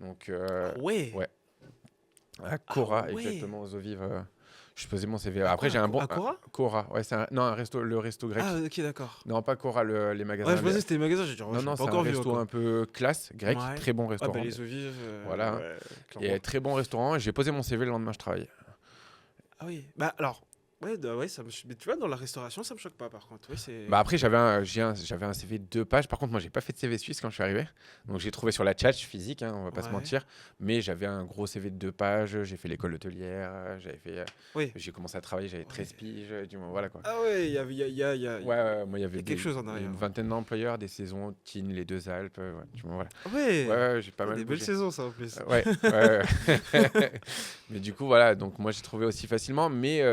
Donc, Ouais. ouais. À Cora, Ah ouais. exactement, aux eaux vives. Je faisais mon CV. Après, j'ai un bon. À Cora Cora, ouais, non, un resto, le resto grec. Ah, ok, d'accord. Non, pas Cora, les magasins. Ouais, je pensais que c'était les magasins. J'ai dit, Non, je l'ai non, pas c'est un encore vu. resto encore. un peu classe, grec, Ouais. très bon Ah, restaurant. bah les eaux vives. Voilà. Ouais, Et clairement. très bon restaurant. Et j'ai posé mon CV le lendemain, je travaillais. Ah oui. Bah alors. Ouais, ouais mais tu vois, dans la restauration, ça me choque pas par contre. Oui, c'est. Bah après, j'avais un CV de 2 pages. Par contre, moi, j'ai pas fait de CV suisse quand je suis arrivé. Donc, j'ai trouvé sur la tchatch physique, hein, on va pas se Ouais. mentir. Mais j'avais un gros CV de 2 pages. J'ai fait l'école hôtelière. Oui. J'ai commencé à travailler, j'avais 13 piges. Du moins, voilà quoi. Ah ouais, il y a. Ouais, moi, il y avait quelque chose en arrière. une vingtaine d'employeurs, des saisons, Tignes, les Deux Alpes. Ouais, du moins, voilà. Ouais. Ouais, j'ai pas mal Des belles bougé. saisons, ça en plus. Ouais, ouais, ouais. Mais du coup, voilà. Donc, moi, j'ai trouvé aussi facilement. Mais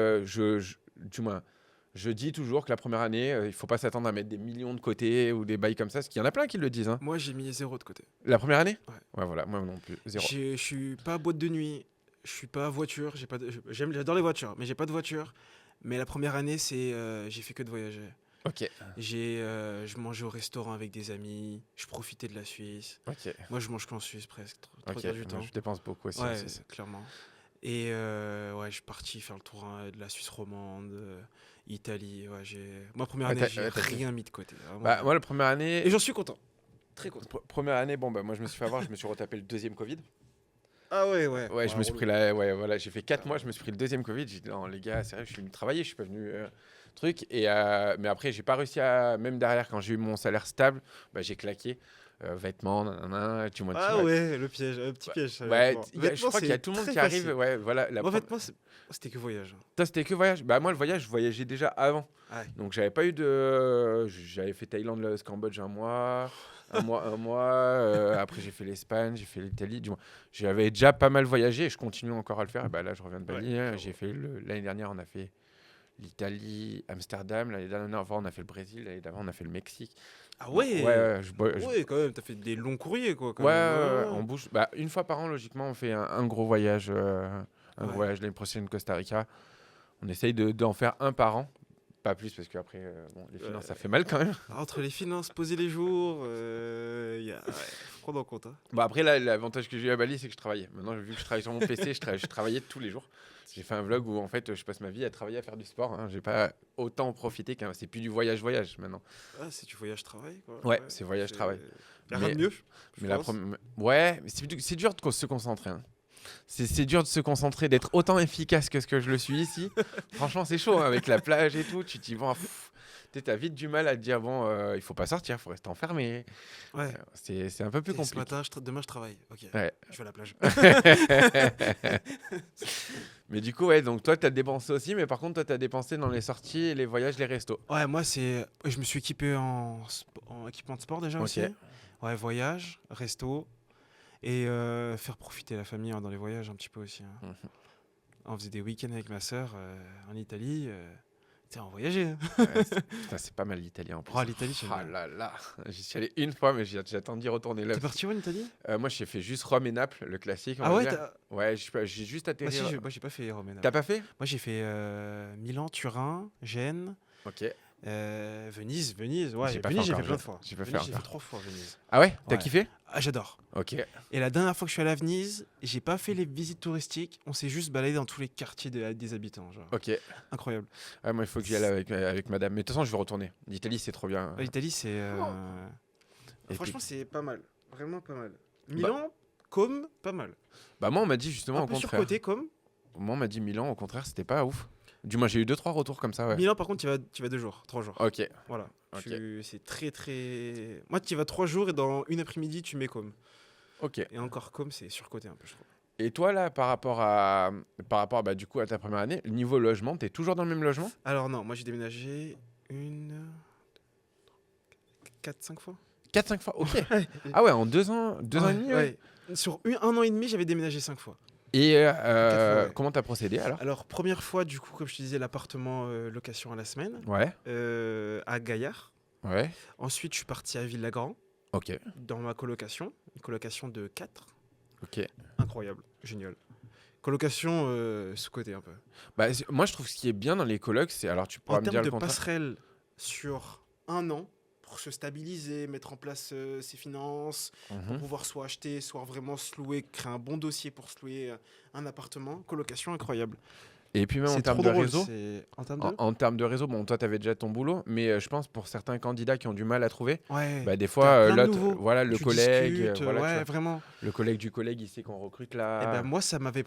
du moins, je dis toujours que la première année, il faut pas s'attendre à mettre des millions de côté ou des bails comme ça, parce qu'il y en a plein qui le disent, hein. Moi, j'ai mis 0 de côté. La première année? Ouais. Ouais, voilà. Moi non plus. 0. Je suis pas boîte de nuit, je suis pas voiture, j'adore les voitures, mais j'ai pas de voiture. Mais la première année, j'ai fait que de voyager. Ok. Je mangeais au restaurant avec des amis, je profitais de la Suisse. Ok. Moi, je mange qu'en Suisse presque, trois Ok. quarts du Moi, temps. je dépense beaucoup aussi. Ouais, aussi. clairement. Et ouais, je suis parti faire le tour de la Suisse romande, Italie. Ouais, moi, première Ouais, année, j'ai t'as rien mis de côté. Vraiment. Bah, moi, la première année. Et j'en suis content. Très content. Première année, bon, bah, moi, je me suis fait avoir, je me suis retapé le deuxième Covid. Ah ouais, ouais. Ouais, je me suis pris ouais, voilà, j'ai fait 4 mois, je me suis pris le deuxième Covid. J'ai dit, non, les gars, sérieux, je suis venu travailler, je suis pas venu. Truc. Mais après, j'ai pas réussi à. Même derrière, quand j'ai eu mon salaire stable, bah, j'ai claqué. Vêtements, nanana, tu vois. Ah ouais, le piège, un petit piège. ça, Ouais, vêtements. je Vêtements, crois qu'il y a c'est tout le monde très qui arrive. facile. Ouais, voilà. Moi, vêtements, c'était que voyage. Toi, c'était que voyage. Bah, moi, le voyage, je voyageais déjà avant. Ouais. Donc, j'avais pas eu de. J'avais fait Thaïlande, Laos, Cambodge un mois. Un mois. Après, j'ai fait l'Espagne, j'ai fait l'Italie. Du moins, j'avais déjà pas mal voyagé et je continue encore à le faire. Bah, là, je reviens de Bali. Ouais, Hein. clairement. J'ai fait l'année dernière, on a fait l'Italie, Amsterdam. L'année dernière, on a fait le Brésil. L'année d'avant, on a fait le Mexique. Ah ouais. Ouais, Ouais, quand même, t'as fait des longs courriers, quoi. Quand ouais, même. on bouge. Bah, une fois par an, logiquement, on fait un gros voyage. Un Ouais. gros voyage l'année prochaine, Costa Rica. On essaye d'en faire un par an. Pas plus, parce qu'après, bon, les finances, ça fait mal quand même. Entre les finances, poser les jours, faut prendre en compte. Hein. Bon, après, là, l'avantage que j'ai eu à Bali, c'est que je travaillais. Maintenant, vu que je travaille sur mon PC, je travaillais tous les jours. J'ai fait un vlog où, en fait, je passe ma vie à travailler, à faire du sport. Hein. J'ai pas autant profité qu'un. C'est plus du voyage maintenant. Ah, si tu voyages, travail, quoi. Ouais, c'est voyage-travail. Y'a rien de mieux. je pense. Ouais, mais c'est dur de se concentrer. Hein. C'est dur de se concentrer, d'être autant efficace que ce que je le suis ici. Franchement, c'est chaud hein, avec la plage et tout. Tu t'y vas. T'as vite du mal à te dire bon, il faut pas sortir, il faut rester enfermé. Ouais. C'est un peu plus Et compliqué. Ce matin, demain, je travaille. Ok. Ouais. Je vais à la plage. Mais du coup, ouais, donc toi, t'as dépensé aussi, mais par contre, toi, t'as dépensé dans les sorties, les voyages, les restos. Ouais, moi, je me suis équipé en équipement de sport déjà Ok. aussi. Ouais, voyage, resto. Et faire profiter la famille hein, dans les voyages un petit peu aussi. Hein. Mhm. On faisait des week-ends avec ma sœur en Italie. On voyageait. Hein. Ouais, putain, c'est pas mal l'italien en plus. Oh, l'Italie, j'aime Ah bien. là là, j'y suis allé une fois, mais j'attends d'y retourner là. T'es parti où en Italie? Moi, j'ai fait juste Rome et Naples, le classique. on Ah va ouais, dire. Ouais, j'ai juste atterri. moi j'ai pas fait Rome. T'as pas fait? Moi j'ai fait Milan, Turin, Gênes, Ok. Venise, ouais. J'ai pas Venise, fait j'ai encore, fait plein de fois. j'ai pas fait Venise, j'ai fait encore. 3 fois Venise. Ah ouais, t'as Ouais. kiffé? Ah, j'adore. Ok, Et la dernière fois que je suis allé à Venise, j'ai pas fait les visites touristiques. On s'est juste baladé dans tous les quartiers des habitants. Genre. ok. Incroyable. Ouais, moi, il faut que j'y aille avec madame. Mais de toute façon, je vais retourner. L'Italie, c'est trop bien. L'Italie, c'est. Et Franchement, puis- c'est pas mal. Vraiment pas mal. Bah, Milan, comme, pas mal. bah, moi, on m'a dit justement Un au peu contraire. surcoté, comme. Moi, on m'a dit Milan, au contraire, c'était pas ouf. Du moins, j'ai eu 2-3 retours comme ça, ouais. Milan, par contre, tu vas 2 jours, 3 jours. Ok, Voilà. Ok. C'est très, très. Moi, tu y vas 3 jours et dans une après-midi, tu mets comme. ok. Et encore comme, c'est surcoté un peu, je trouve. Et toi, là, par rapport bah, du coup, à ta première année, niveau logement, t'es toujours dans le même logement? Alors, non, moi, j'ai déménagé 4-5 fois. 4-5 fois, ok. Ah ouais, en 2 ans, 2 ans et demi, ouais. Sur 1 an et demi, j'avais déménagé 5 fois. Et fois, ouais. comment t'as procédé alors? Alors, première fois, du coup, comme je te disais, l'appartement location à la semaine Ouais, à Gaillard. ouais, Ensuite, je suis parti à Villagrand ok, dans ma colocation. Une colocation de 4. ok. Incroyable, génial. Colocation sous-côté un peu. Bah, moi, je trouve ce qui est bien dans les colocs, c'est. Alors, tu pourras En me dire termes le de contraire. passerelle sur 1 an, pour se stabiliser, mettre en place ses finances, pour Mhm. pouvoir soit acheter, soit vraiment se louer, créer un bon dossier pour se louer un appartement. Colocation incroyable. Et puis même en C'est termes trop de drôle. réseau, En termes en, de... en termes de réseau, bon, toi, t'avais déjà ton boulot, mais je pense pour certains candidats qui ont du mal à trouver, Ouais. bah, des T'as fois, plein de l'autre, nouveaux. voilà, le Tu collègue, discutes, voilà, tu ouais, vois, vraiment. le collègue du collègue, il sait qu'on recrute Et là. ben moi, on m'avait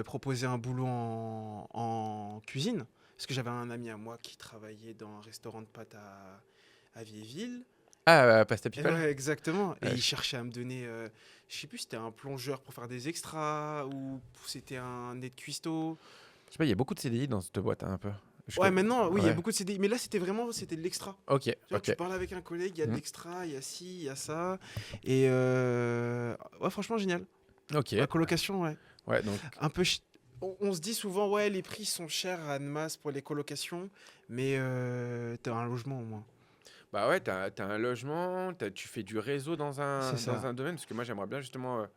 proposé un boulot en cuisine. Parce que j'avais un ami à moi qui travaillait dans un restaurant de pâtes à Vieilleville. Ah, Pasta Et People? ouais, exactement. Et Ouais. il cherchait à me donner, je sais plus, si c'était un plongeur pour faire des extras ou c'était un aide cuistot. Je sais pas, il y a beaucoup de CDI dans cette boîte, hein, un peu. Ouais, maintenant, oui, il y a Ouais. beaucoup de CDI. Mais là, c'était de l'extra. Ok, Tu vois, ok. tu parles avec un collègue, il y a de Mhm. l'extra, il y a ci, il y a ça. Et ouais, franchement, génial. Ok. La colocation, ouais. Ouais, donc. Un peu on se dit souvent, ouais, les prix sont chers à Annemasse pour les colocations, mais t'as un logement au moins. Bah ouais, t'as un logement, tu fais du réseau dans C'est ça. un domaine, parce que moi j'aimerais bien justement,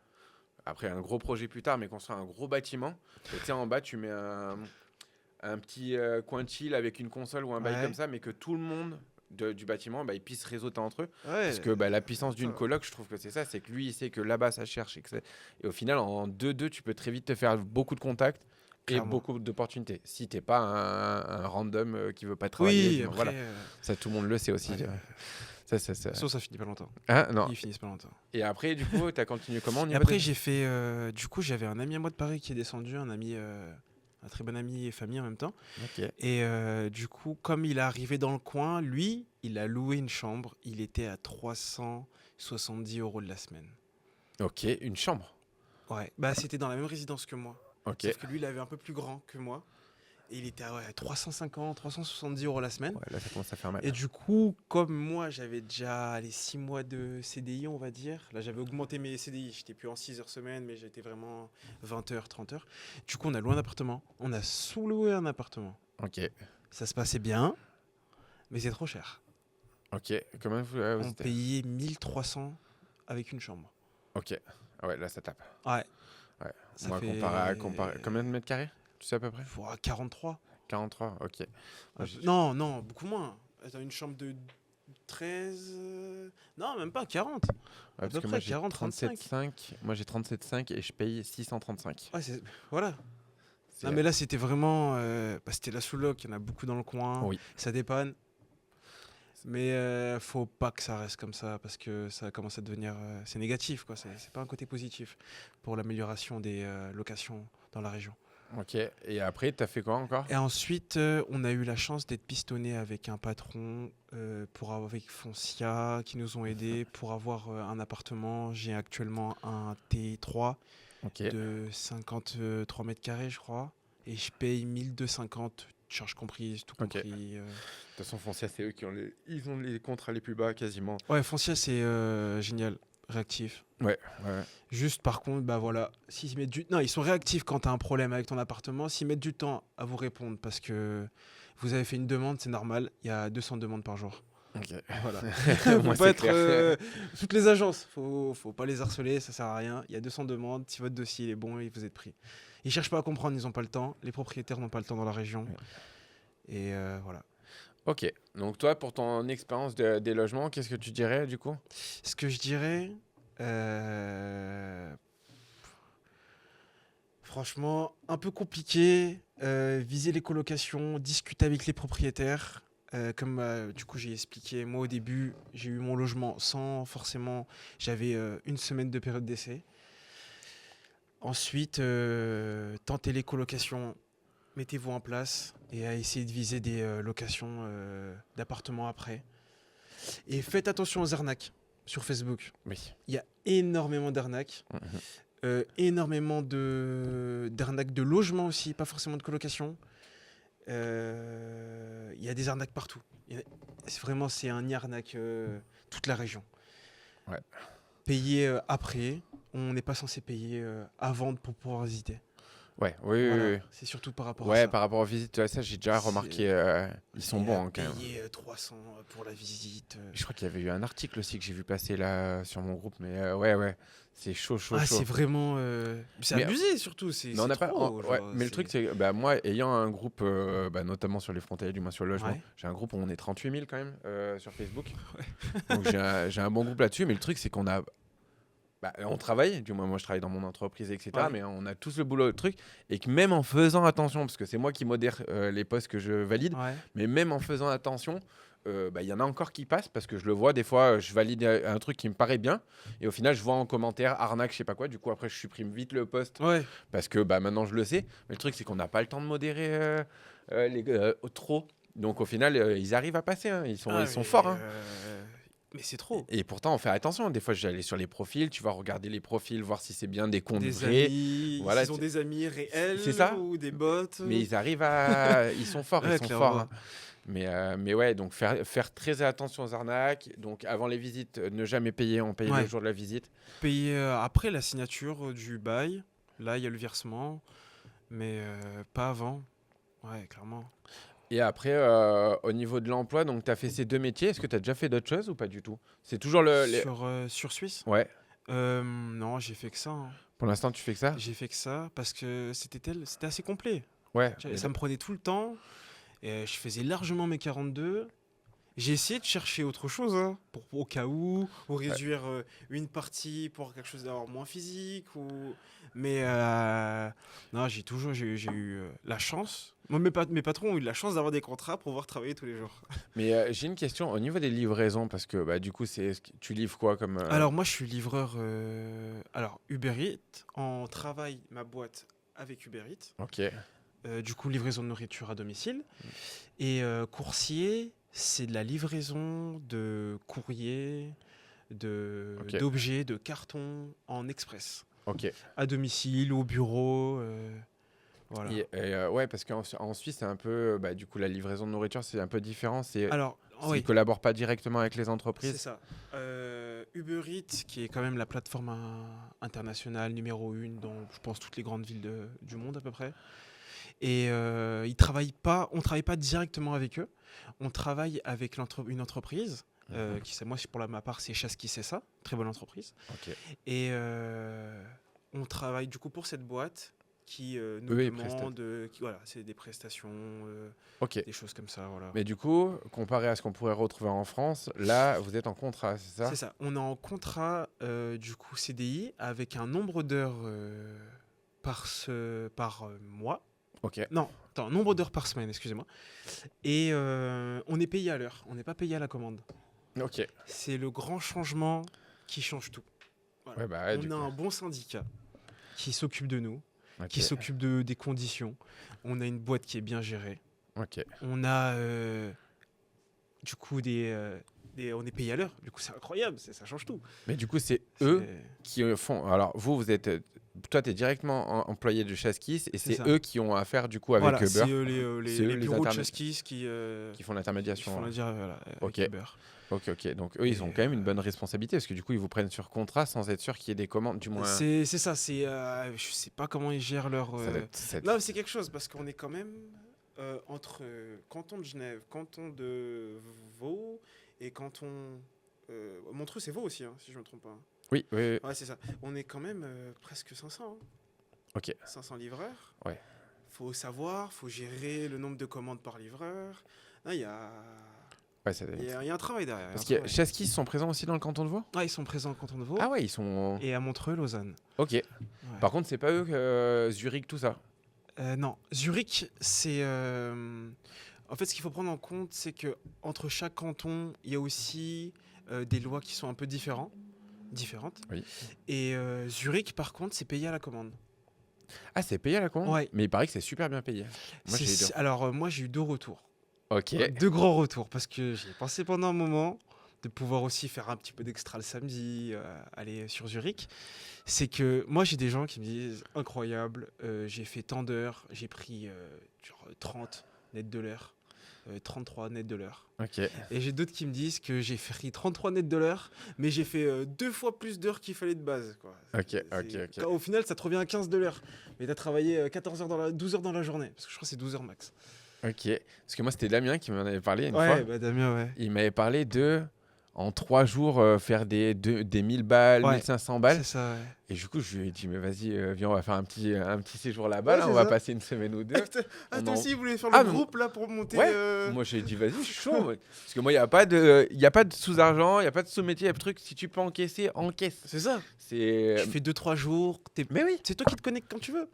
après un gros projet plus tard, mais construire un gros bâtiment. Et tu sais, en bas, tu mets un petit coin chill avec une console ou un bail Ouais. comme ça, mais que tout le monde du bâtiment, bah, ils puissent réseauter entre eux. Ouais. Parce que bah, la puissance d'une ça. coloc, je trouve que c'est ça, c'est que lui, il sait que là-bas, ça cherche. Et au final, en 2-2, tu peux très vite te faire beaucoup de contacts et Clairement. beaucoup d'opportunités. Si t'es pas un random qui veut pas travailler. Oui, bon, après. voilà. Ça, tout le monde le sait aussi. Ouais. Ça. Sauf ça finit pas longtemps. Hein, non. Ils finissent pas longtemps. Et après, du coup, tu as continué comment au Et niveau après, des- j'ai fait. Du coup, j'avais un ami à moi de Paris qui est descendu, un très bon ami et famille en même temps. Ok. Et du coup, comme il est arrivé dans le coin, lui, il a loué une chambre. Il était à 370 € de la semaine. Ok, une chambre. Ouais. Bah, c'était dans la même résidence que moi. Ok. Sauf que lui, il avait un peu plus grand que moi. Et il était à 350, 370 € la semaine. Ouais, là, ça commence à faire mal. Et du coup, comme moi, j'avais déjà les 6 mois de CDI, on va dire. Là, j'avais augmenté mes CDI. J'étais plus en 6 heures semaine, mais j'étais vraiment 20 heures, 30 heures. Du coup, on a loué un appartement. On a sous-loué un appartement. Ok. Ça se passait bien, mais c'est trop cher. Ok. Comment vous On payait 1300 avec une chambre. Ok. Ah ouais, là, ça tape. Ouais. Ouais. Ça Moi, fait... combien de mètres carrés? Tu sais à peu près? 43. 43. Ok. Moi, j'ai- Non, beaucoup moins. T'as une chambre de 13... Non, même pas, 40. Ouais, parce peu que près, moi, j'ai 40, 35. 37,5. Moi, j'ai 37,5 et je paye 635. Ouais, voilà. Non, mais là, c'était vraiment... c'était la sous-loc, il y en a beaucoup dans le coin. Oui. Ça dépanne. Mais faut pas que ça reste comme ça, parce que ça commence à devenir... c'est négatif, quoi. C'est pas un côté positif pour l'amélioration des locations dans la région. Ok. Et après, t'as fait quoi encore? Et ensuite, on a eu la chance d'être pistonné avec un patron, avec Foncia, qui nous ont aidés pour avoir un appartement. J'ai actuellement un T3 Ok. de 53 mètres carrés, je crois. Et je paye 1250, charges comprises, tout Ok. compris. De toute façon, Foncia, c'est eux qui ont ils ont les contrats les plus bas quasiment. Ouais, Foncia, c'est génial, réactif. Ouais. Juste par contre, bah voilà, s'ils mettent non, ils sont réactifs quand tu as un problème avec ton appartement, s'ils mettent du temps à vous répondre parce que vous avez fait une demande, c'est normal, il y a 200 demandes par jour. Ok. Voilà. Moi, Faut c'est pas être clair. toutes les agences, faut pas les harceler, ça sert à rien. Il y a 200 demandes, si votre dossier il est bon, vous êtes pris. Ils cherchent pas à comprendre, ils ont pas le temps, les propriétaires n'ont pas le temps dans la région. Ouais. Et voilà. Ok. Donc toi, pour ton expérience des logements, qu'est-ce que tu dirais du coup? Ce que je dirais, euh, franchement, un peu compliqué. Viser les colocations, discuter avec les propriétaires. Comme du coup j'ai expliqué, moi au début j'ai eu mon logement sans forcément, j'avais une semaine de période d'essai. Ensuite, tentez les colocations, mettez-vous en place et à essayer de viser des locations d'appartements après. Et faites attention aux arnaques sur Facebook. Oui. Il y a énormément d'arnaques. Mhm. Énormément d'arnaques de logement aussi, pas forcément de colocation. Il y a des arnaques partout. C'est un nid arnaque toute la région. Ouais. Payer après, on n'est pas censé payer avant pour pouvoir visiter. Ouais, oui, oui, Voilà, oui. c'est surtout par rapport à Ouais, ça. par rapport aux visites, ouais, ça j'ai déjà remarqué, C'est ils sont et bons hein, quand même. payer 300 pour la visite. Je crois qu'il y avait eu un article aussi que j'ai vu passer là sur mon groupe, mais ouais, ouais, c'est chaud, chaud, Ah, chaud. c'est vraiment. C'est Mais, abusé surtout, c'est mais on n'a pas. trop. Ouais, Genre, mais le truc, c'est que bah, moi, ayant un groupe, bah, notamment sur les frontaliers, du moins sur le logement, Ouais. j'ai un groupe où on est 38 000 quand même sur Facebook. Donc j'ai un bon groupe là-dessus, mais le truc, c'est qu'on a. Bah, on travaille, du moins moi je travaille dans mon entreprise, etc. Ouais. Mais on a tous le boulot, le truc. Et que même en faisant attention, parce que c'est moi qui modère les posts que je valide, Ouais. mais même en faisant attention, bah, y en a encore qui passent parce que je le vois des fois, je valide un truc qui me paraît bien et au final je vois en commentaire arnaque, je sais pas quoi. Du coup après je supprime vite le post Ouais. parce que bah, maintenant je le sais. Mais le truc c'est qu'on n'a pas le temps de modérer trop. Donc au final ils arrivent à passer, hein. Ah, Ils sont mais, forts. Hein. mais c'est trop. Et pourtant, on fait attention. Des fois, j'allais sur les profils, tu vas regarder les profils, voir si c'est bien des comptes Des vrais. amis, Voilà, s'ils ont des amis réels c'est ça. ou des bots. Mais ils arrivent à. Ils sont forts, ils Ouais, sont forts. clairement. Hein. Mais ouais, donc faire très attention aux arnaques. Donc avant les visites, ne jamais payer, on paye le Ouais. jour de la visite. Payer après la signature du bail. Là, il y a le versement. Mais pas avant. Ouais, clairement. Et après, au niveau de l'emploi, donc tu as fait ces deux métiers. Est-ce que tu as déjà fait d'autres choses ou pas du tout? C'est toujours Sur Suisse Ouais. non, j'ai fait que ça. Hein. Pour l'instant, tu fais que ça? J'ai fait que ça parce que c'était assez complet. Ouais. Ça me prenait tout le temps. Et je faisais largement mes 42. J'ai essayé de chercher autre chose, hein, au cas où, ou réduire une partie pour quelque chose d'avoir moins physique. Mais non, j'ai eu la chance. Moi, mes patrons ont eu de la chance d'avoir des contrats pour pouvoir travailler tous les jours. Mais j'ai une question au niveau des livraisons, parce que bah, du coup, tu livres quoi comme. Alors, moi, je suis livreur. Alors, Uber Eats. On travaille ma boîte avec Uber Eats. Ok. Du coup, livraison de nourriture à domicile. Et coursier, c'est de la livraison de courrier, Ok. d'objets, de cartons en express. Ok. À domicile, au bureau. Voilà. Ouais, parce qu'en Suisse, c'est un peu. Bah, du coup, la livraison de nourriture, c'est un peu différent. Alors, Ils oui, ne collaborent pas directement avec les c'est entreprises. ça. Uber Eats, qui est quand même la plateforme internationale numéro 1 dans, je pense, toutes les grandes villes du monde à peu près. Et on travaille pas directement avec eux. On travaille avec une entreprise. Moi, pour ma part, c'est Chasse qui c'est ça, très bonne entreprise. Ok. Et on travaille du coup pour cette boîte qui nous Eux, ils demande, voilà, c'est des prestations, Ok. des choses comme ça, voilà. Mais du coup, comparé à ce qu'on pourrait retrouver en France, là, vous êtes en contrat, c'est ça? C'est ça. On est en contrat du coup CDI avec un nombre d'heures par mois. Ok. Non, attends, nombre d'heures par semaine, excusez-moi. Et on est payé à l'heure, on n'est pas payé à la commande. Ok. C'est le grand changement qui change tout. Voilà. Ouais, bah ouais, du On a coup. un bon syndicat qui s'occupe de nous, Ok. qui s'occupe des conditions. On a une boîte qui est bien gérée. Ok. On a du coup on est payé à l'heure. Du coup, c'est incroyable, ça change tout. Mais du coup, c'est eux C'est- qui font. Alors, vous êtes. Toi, tu es directement employé de Chaskis et c'est ça. eux qui ont affaire du coup avec Voilà, Uber c'est C'est eux, les les bureaux de internet- Chaskis qui qui font l'intermédiation. font Ouais. la dire voilà, Ok. avec Uber. Ok. Donc, eux, ils ont Et, quand même une bonne responsabilité parce que du coup, ils vous prennent sur contrat sans être sûr qu'il y ait des commandes, du moins. C'est ça, je sais pas comment ils gèrent leur. Ça doit être- Non, mais c'est quelque chose parce qu'on est quand même entre canton de Genève, canton de Vaud et canton. Montreux, c'est Vaud aussi, hein, si je me trompe pas. Oui, oui, oui. Ouais, c'est ça. On est quand même presque 500. Hein. Ok. 500 livreurs. Ouais. Faut savoir, faut gérer le nombre de commandes par livreur. Ah, Ouais, ça... il y a un travail derrière. Il y a un Parce que travail. Chassis sont présents aussi dans le canton de Vaud. Ah, ils sont présents au canton de Vaud Ah ouais, ils sont. et à Montreux, Lausanne. Ok. Ouais. Par contre, c'est pas eux Zurich, tout ça. Non, Zurich, c'est. En fait, ce qu'il faut prendre en compte, c'est que entre chaque canton, il y a aussi des lois qui sont un peu différentes. Oui. Et Zurich, par contre, c'est payé à la commande. Ah, c'est payé à la commande. Ouais. Mais il paraît que c'est super bien payé. Moi, j'ai eu deux. Alors, moi, j'ai eu 2 retours. Ok. 2 grands retours, parce que j'y ai pensé pendant un moment, de pouvoir aussi faire un petit peu d'extra le samedi, aller sur Zurich. C'est que moi, j'ai des gens qui me disent incroyable, j'ai fait tant d'heures, j'ai pris genre 30 net de l'heure, 33 net de l'heure. Ok. Et j'ai d'autres qui me disent que j'ai pris 33 net de l'heure, mais j'ai fait 2 fois plus d'heures qu'il fallait de base. Quoi. Ok. Au final, ça te revient à 15 de l'heure. Mais tu as travaillé 14 heures 12 heures dans la journée, parce que je crois que c'est 12 heures max. Ok. Parce que moi, c'était Damien qui m'en avait parlé une Ouais, fois. bah Damien, ouais. Il m'avait parlé de, en 3 jours, faire des 1000 balles, Ouais, 1500 balles. c'est ça, ouais. Et du coup, je lui ai dit, mais vas-y, viens, on va faire un petit séjour là-bas. Ouais, Là, on c'est va ça. passer une semaine ou deux. Ah, On toi en- aussi, vous voulez faire Ah, le mais- groupe là pour monter Ouais. Moi, j'ai dit, vas-y, je suis chaud. Ouais. Parce que moi, il n'y a pas de sous-argent, il n'y a pas de sous-métier, il y a pas de truc. Si tu peux encaisser, encaisse. C'est ça. C'est. Tu fais 2-3 jours. Mais oui. C'est toi qui te connectes quand tu veux.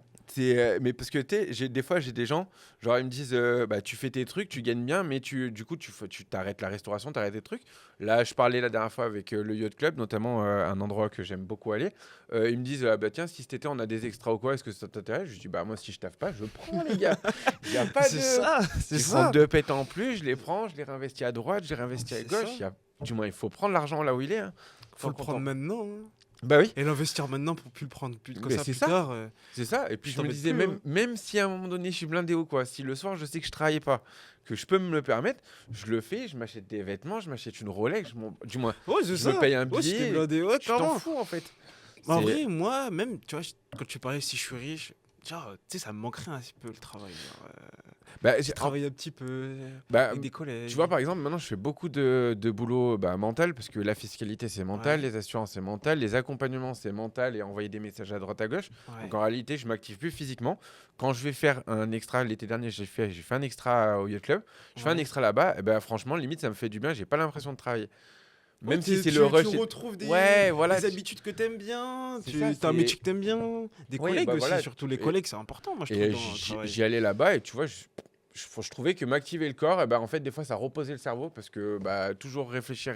Mais parce que des fois j'ai des gens genre ils me disent bah tu fais tes trucs, tu gagnes bien, mais du coup tu t'arrêtes la restauration, t'arrêtes tes trucs. Là je parlais la dernière fois avec le Yacht Club, notamment un endroit que j'aime beaucoup aller. Ils me disent bah tiens, si cet été on a des extras ou quoi, est-ce que ça t'intéresse? Je dis bah moi si je taffe pas, je prends les gars. Il y a pas C'est de ça. C'est je prends ça. 2 pètes en plus, je les prends, je les réinvestis à droite, je les réinvestis à C'est gauche. ça. Du moins il faut prendre l'argent là où il est, hein. Faut le prendre maintenant. Hein. Bah oui. Et l'investir maintenant pour plus le prendre plus comme Mais ça c'est plus ça. tard. C'est ça, et puis Tu je me t'embêtes disais, plus, même si à un moment donné je suis blindé ou quoi, si le soir je sais que je travaillais pas, que je peux me le permettre, je le fais, je m'achète des vêtements, je m'achète une Rolex, du moins, Ouais, c'est je ça. me paye un Ouais, si t'es billet, blindé, ouais, je t'en clairement. fous en fait. En C'est- vrai, moi, même, tu vois, quand tu parlais si je suis riche, genre, tu sais, ça me manquerait un petit peu le travail. Genre, Bah, j'ai travaillé un petit peu bah, avec des collègues. tu vois, par exemple, maintenant je fais beaucoup de boulot mental, parce que la fiscalité c'est mental, Ouais. les assurances c'est mental, les accompagnements c'est mental, et envoyer des messages à droite à gauche. Ouais. Donc en réalité, je m'active plus physiquement. Quand je vais faire un extra, l'été dernier, j'ai fait un extra au Yacht Club. Je fais un Ouais. extra là-bas, et ben franchement, limite, ça me fait du bien. J'ai pas l'impression de travailler. Ouais, Même si c'est tu, le rush. tu retrouves Ouais, voilà. des habitudes que t'aimes bien, C'est tu ça, as un c'est- métier que t'aimes bien, des Ouais, collègues bah aussi, voilà. surtout les Et- collègues, c'est important, moi je trouve, Et dans le travail. j'y allais là-bas, et tu vois, je trouvais que m'activer le corps, et ben en fait, des fois, ça reposait le cerveau, parce que toujours réfléchir.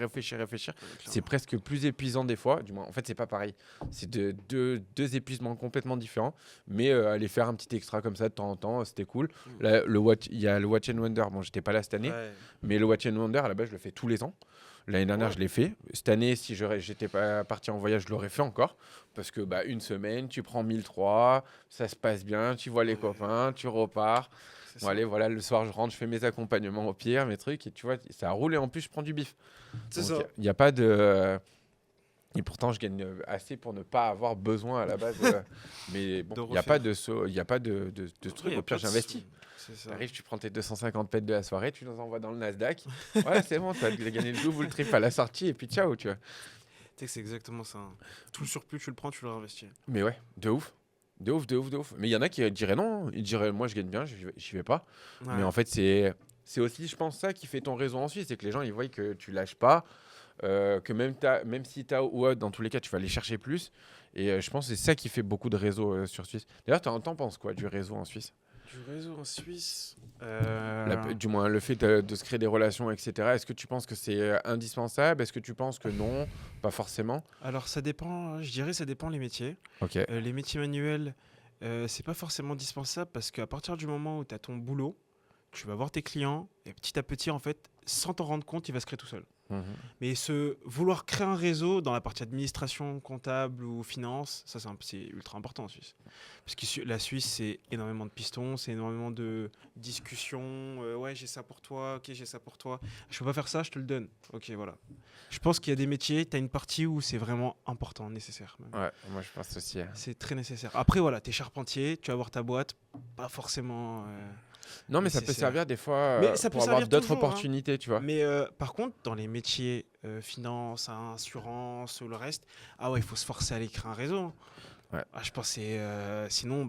C'est presque plus épuisant des fois. Du moins, en fait, c'est pas pareil. C'est deux épuisements complètement différents. Mais aller faire un petit extra comme ça de temps en temps, c'était cool. Mm. Là, il y a le Watch and Wonder. Bon, j'étais pas là cette année, Ouais. mais le Watch and Wonder, à la base, je le fais tous les ans. L'année dernière, Ouais. je l'ai fait. Cette année, si j'étais pas parti en voyage, je l'aurais fait encore. Parce que une semaine, tu prends 1003, ça se passe bien, tu vois les Ouais. copains, tu repars. C'est Bon, ça. allez, voilà, le soir, je rentre, je fais mes accompagnements au pire, mes trucs, et tu vois, ça roule, et en plus, je prends du bif. C'est Donc, ça. il n'y a pas de. Et pourtant, je gagne assez pour ne pas avoir besoin à la base. Mais bon, De il n'y a pas y a pas de Ouais, truc. y a Au pire, pas de j'investis. sous. C'est ça. T'arrives, tu prends tes 250 pets de la soirée, tu les envoies dans le Nasdaq. Ouais, c'est bon, tu as gagné le double ou le triple à la sortie, et puis ciao, tu vois. Tu sais que c'est exactement ça. Hein. Tout le surplus, tu le prends, tu le réinvestis. Mais ouais, de ouf. De ouf. Mais il y en a qui diraient non. Ils diraient, moi, je gagne bien, j'y vais pas. Ouais. Mais en fait, c'est aussi, je pense, ça qui fait ton réseau en Suisse. C'est que les gens, ils voient que tu lâches pas. Que même si tu as ou dans tous les cas, tu vas aller chercher plus. Et je pense que c'est ça qui fait beaucoup de réseaux sur Suisse. D'ailleurs, t'en penses quoi du réseau en Suisse? Du réseau en Suisse. Du moins, le fait de se créer des relations, etc. Est-ce que tu penses que c'est indispensable? Est-ce que tu penses que non? Pas forcément. Alors ça dépend, je dirais ça dépend les métiers. Ok. Les métiers manuels, c'est pas forcément indispensable parce qu'à partir du moment où tu as ton boulot, tu vas voir tes clients et petit à petit, en fait, sans t'en rendre compte, il va se créer tout seul. Mhm. Mais vouloir créer un réseau dans la partie administration, comptable ou finance, ça c'est ultra important en Suisse. Parce que la Suisse, c'est énormément de pistons, c'est énormément de discussions. Ouais, j'ai ça pour toi, ok, j'ai ça pour toi. Je peux pas faire ça, je te le donne. Ok, voilà. Je pense qu'il y a des métiers, tu as une partie où c'est vraiment important, nécessaire. Même. Ouais, moi je pense aussi. C'est très nécessaire. Après, voilà, t'es charpentier, tu vas avoir ta boîte, pas forcément. Non, mais ça peut nécessaire. servir des fois Mais ça peut pour avoir servir d'autres toujours, hein. opportunités, tu vois. Mais par contre, dans les métiers finance, assurance ou le reste, ah ouais, il faut se forcer à aller créer un réseau. Hein. Ouais. Ah, je pense que sinon,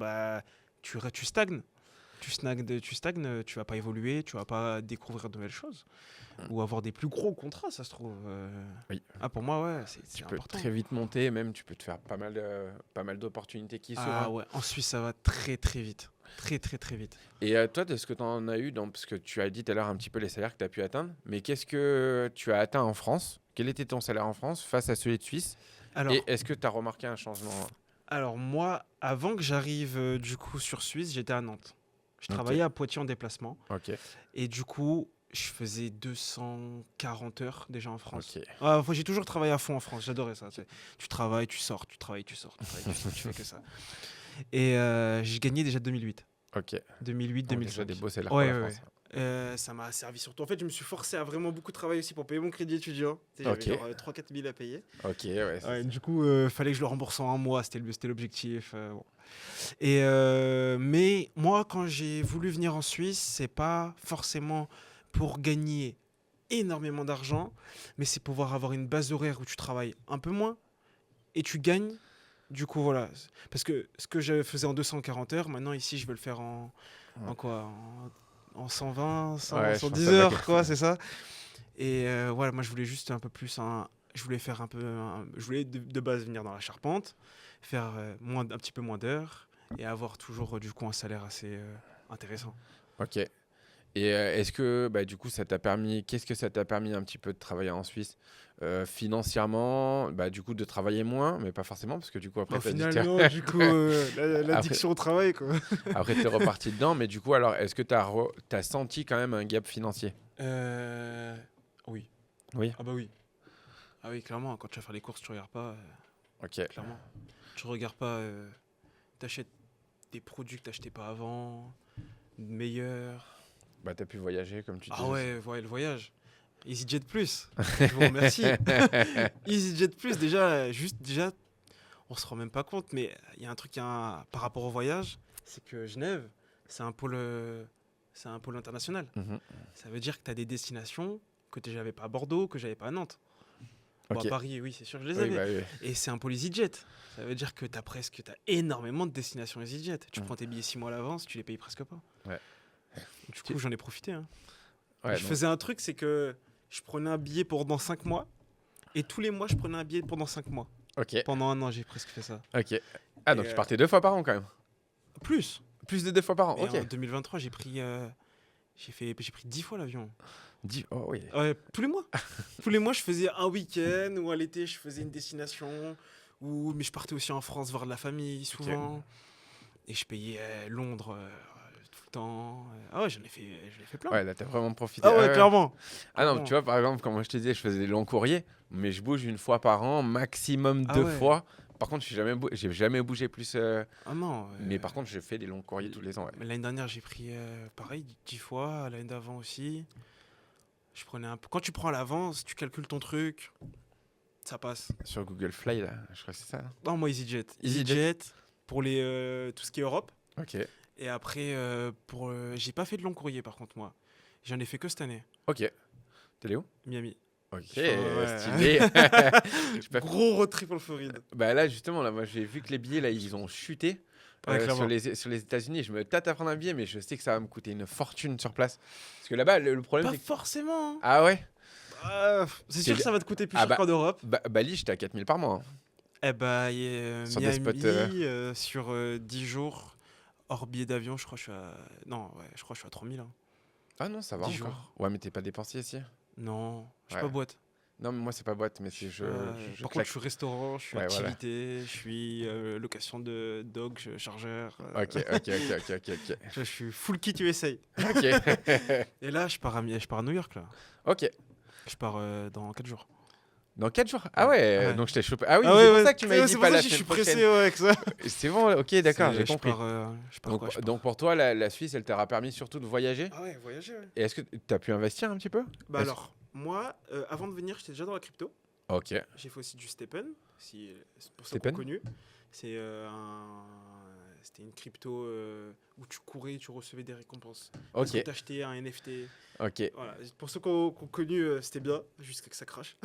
tu stagnes. tu stagnes, tu vas pas évoluer, tu vas pas découvrir de nouvelles choses ou avoir des plus gros contrats, ça se trouve. Oui. Ah, pour moi, ouais, c'est Tu peux important. très vite monter, même tu peux te faire pas mal d'opportunités qui s'ouvrent. Ah ouais, en Suisse, ça va très très vite. Très très très vite. Et toi, de ce que tu en as eu, parce que tu as dit tout à l'heure un petit peu les salaires que tu as pu atteindre, mais qu'est-ce que tu as atteint en France? Quel était ton salaire en France face à celui de Suisse? Alors, Et est-ce que tu as remarqué un changement? alors moi, avant que j'arrive du coup sur Suisse, j'étais à Nantes. Je Ok. travaillais à Poitiers en déplacement. Ok, Et du coup, je faisais 240 heures déjà en France. ok, J'ai toujours travaillé à fond en France, j'adorais ça. Tu travailles, tu sors, tu travailles, tu sors, tu travailles, tu sors, tu fais que ça. Et j'ai gagné déjà 2008. ok. 2008, Donc déjà 2005. des beaux salaires Ouais, pour la ouais, France. ça m'a servi surtout. En fait, je me suis forcé à vraiment beaucoup travailler aussi pour payer mon crédit étudiant. Tu sais, Ok. j'avais genre 3-4 000 à payer. Ok, ouais. Ouais, du coup, fallait que je le rembourse en un mois, c'était l'objectif. Bon. Mais moi, quand j'ai voulu venir en Suisse, c'est pas forcément pour gagner énormément d'argent, mais c'est pouvoir avoir une base horaire où tu travailles un peu moins et tu gagnes. Du coup, voilà. Parce que ce que je faisais en 240 heures, maintenant ici, je veux le faire en quoi en 120, 100, Ouais, je pense 110 que ça va heures, quoi, c'est ça. Et voilà, moi, je voulais juste un peu plus. Je voulais faire je voulais de base venir dans la charpente, faire un petit peu moins d'heures et avoir toujours du coup un salaire assez intéressant. Ok. Et est-ce que du coup qu'est-ce que ça t'a permis un petit peu de travailler en Suisse? Financièrement, du coup de travailler moins, mais pas forcément, parce que du coup après Au t'as dit final, tiens, non, du coup, l'addiction au travail, quoi. après t'es reparti dedans, mais du coup alors est-ce que t'as senti quand même un gap financier? Oui. Oui. Ah bah oui. Ah oui, clairement, quand tu vas faire les courses, tu regardes pas, Ok. clairement. Tu regardes pas, t'achètes des produits que t'achetais pas avant, meilleurs. T'as pu voyager comme tu Ah disais. ouais, le voyage. EasyJet Plus, je vous remercie. EasyJet Plus, déjà, on se rend même pas compte, mais il y a un truc par rapport au voyage, c'est que Genève, c'est un pôle international. Mhm. Ça veut dire que tu as des destinations que j'avais pas à Bordeaux, que j'avais pas à Nantes. Bon, Ok. à Paris, oui, c'est sûr, je les Oui, avais. oui. Et c'est un pôle EasyJet. Ça veut dire que t'as énormément de destinations EasyJet. Tu Mm. prends tes billets 6 mois à l'avance, tu les payes presque pas. Ouais. Du coup, j'en ai profité. Hein. Ouais, Je faisais un truc, c'est que je prenais un billet pendant 5 mois. Et tous les mois, je prenais un billet pendant 5 mois. Ok. Pendant un an, j'ai presque fait ça. Ok. Ah, donc Et, tu partais 2 fois par an quand même. Plus. Plus de 2 fois par an. Mais Ok. en 2023, j'ai pris 10 fois l'avion. Oh oui. Ouais, tous les mois. Tous les mois, je faisais un week-end ou à l'été, je faisais une destination. Mais je partais aussi en France voir de la famille souvent. Et je payais Londres tout le temps. Ah ouais, j'en ai fait plein. Ouais, là t'as vraiment profité. Ah ouais, clairement. Ah non, Clairement. tu vois, par exemple, comme moi je te disais, je faisais des longs courriers, mais je bouge une fois par an, maximum Ah 2 ouais. fois. Par contre, j'ai jamais bougé plus. Ah non. Mais par contre, je fais des longs courriers tous les ans. Ouais. L'année dernière, j'ai pris pareil 10 fois. L'année d'avant aussi. Je prenais un peu. Quand tu prends à l'avance, tu calcules ton truc. Ça passe. Sur Google Fly, là, je crois que c'est ça. Là. Non, moi, EasyJet. EasyJet. Pour tout ce qui est Europe. Ok. Et après, j'ai pas fait de long courrier par contre, moi. J'en ai fait que cette année. Ok. T'es Léo? Miami. Ok, Ouais. stylé. Gros road trip en Floride. Là, justement, là, moi j'ai vu que les billets, là, ils ont chuté Ouais, clairement. sur les États-Unis. Je me tâte à prendre un billet, mais je sais que ça va me coûter une fortune sur place. Parce que là-bas, le problème, Pas c'est que. forcément. Ah ouais? C'est sûr que ça va te coûter plus Ah cher qu'en Europe. Bali, j'étais à 4000 par mois. Hein. Eh bah, il y a Sur des Miami, spots, sur 10 jours, hors billet d'avion, je crois que je suis à... Non, ouais, je crois que je suis à 3000. Hein. Ah non, ça va 10 encore. jours. Ouais, mais t'es pas dépensier ici. Non, je suis Ouais. pas boîte. Non, mais moi, c'est pas boîte, mais c'est je Par contre, claque. je suis restaurant, je suis Ouais, voilà. activité, je suis location de dog, chargeur. Ok. Je suis full kit USA. Ok. Et là, je pars à New York, là. Ok. Je pars dans 4 jours. Dans 4 jours? Ah ouais, Ouais. donc je t'ai chopé. Ah oui, Ah c'est ouais, pour ça que tu m'avais dit c'est pas pour la ça que je suis semaine pressé prochaine. avec ça. C'est bon, ok, d'accord, j'ai Je compris. pars quoi, je pars. Donc pour toi, la Suisse, elle t'aura permis surtout de voyager. Ah ouais, voyager, ouais. Et est-ce que tu as pu investir un petit peu? Bah Est-ce- alors, moi, avant de venir, j'étais déjà dans la crypto. Ok. J'ai fait aussi du Stephen, c'est pour ceux qui Stephen ont connu. C'était une crypto où tu courais et tu recevais des récompenses. Parce que Ok. t'achetais un NFT. Ok. Voilà. Pour ceux qui ont connu, c'était bien, jusqu'à que ça crache.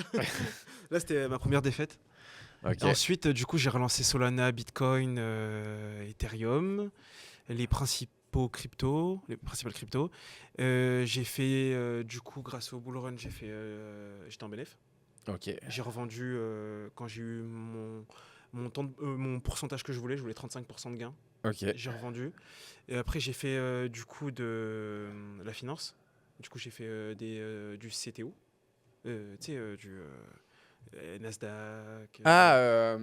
Là, c'était ma première défaite. Ok. Et ensuite, du coup, j'ai relancé Solana, Bitcoin, Ethereum. Les expo crypto, les principales cryptos. J'ai fait, du coup, grâce au bull run, j'étais en bénéf. Ok. J'ai revendu quand j'ai eu mon pourcentage que je voulais 35% de gain. Ok. J'ai revendu. Et après, j'ai fait du coup la finance. Du coup, j'ai fait du CTO. Tu sais, Nasdaq. Ah,